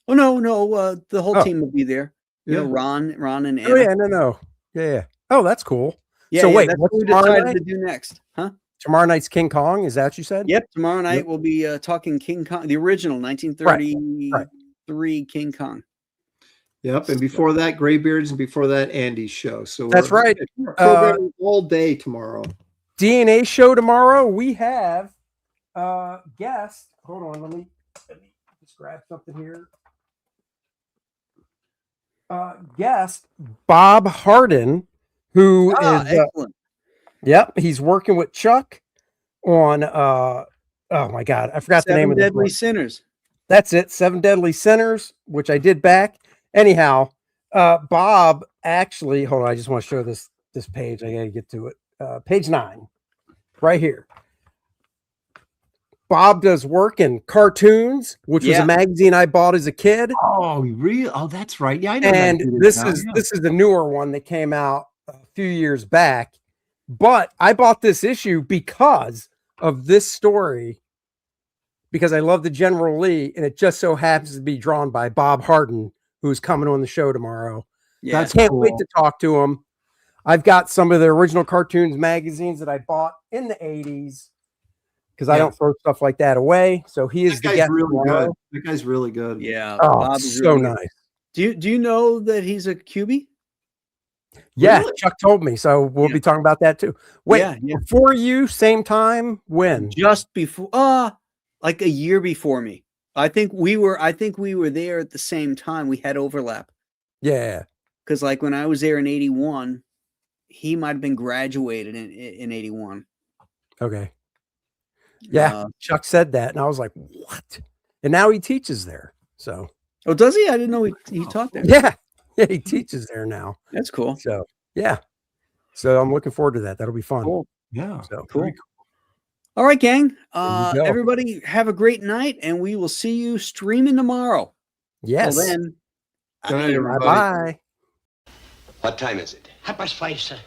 Oh no, the whole team will be there. You know, Ron and Anna. Oh yeah, no. Yeah. Oh, that's cool. Yeah, So wait, that's what's what we tomorrow decided night? to do next, huh? Tomorrow night's King Kong, is that what you said? Yep, tomorrow night we'll be talking King Kong, the original 1933 King Kong. Yep, and before that, Graybeards, and before that, Andy's show. So that's right. We're programming all day tomorrow. DNA show tomorrow. We have guest. Hold on, let me just grab something here. Guest Bob Harden, who is excellent. Yep, he's working with Chuck on oh my god, I forgot the name of the Deadly book. Sinners. That's it, 7 Deadly Sinners, which I did back. Anyhow, Bob actually, hold on, I just want to show this page. I gotta get to it. Page 9, right here. Bob does work in cartoons, which was a magazine I bought as a kid. Oh, really? Oh, that's right. Yeah, I know. And this is the newer one that came out a few years back. But I bought this issue because of this story, because I love the General Lee, and it just so happens to be drawn by Bob Harden, who's coming on the show tomorrow. Yeah, I can't wait to talk to him. I've got some of the original cartoons magazines that I bought in the 80s. Because I don't throw stuff like that away. So he is the guest. Really good. That guy's really good. Yeah. Oh, Bob is so really nice. Do you know that he's a QB? Yeah, Really? Chuck told me. So we'll be talking about that too. Wait, before you, same time, when? Just before like a year before me. I think we were there at the same time. We had overlap. Yeah. Because like when I was there in 81, he might have been graduated in 81. Okay. Yeah, Chuck said that, and I was like, "What?" And now he teaches there. So, oh, does he? I didn't know he taught there. Yeah, he teaches there now. That's cool. So, yeah. So I'm looking forward to that. That'll be fun. Cool. Yeah. So cool. All right, gang. Everybody have a great night, and we will see you streaming tomorrow. Yes. Till then. Good night, everybody. Bye. What time is it? 5:30, sir.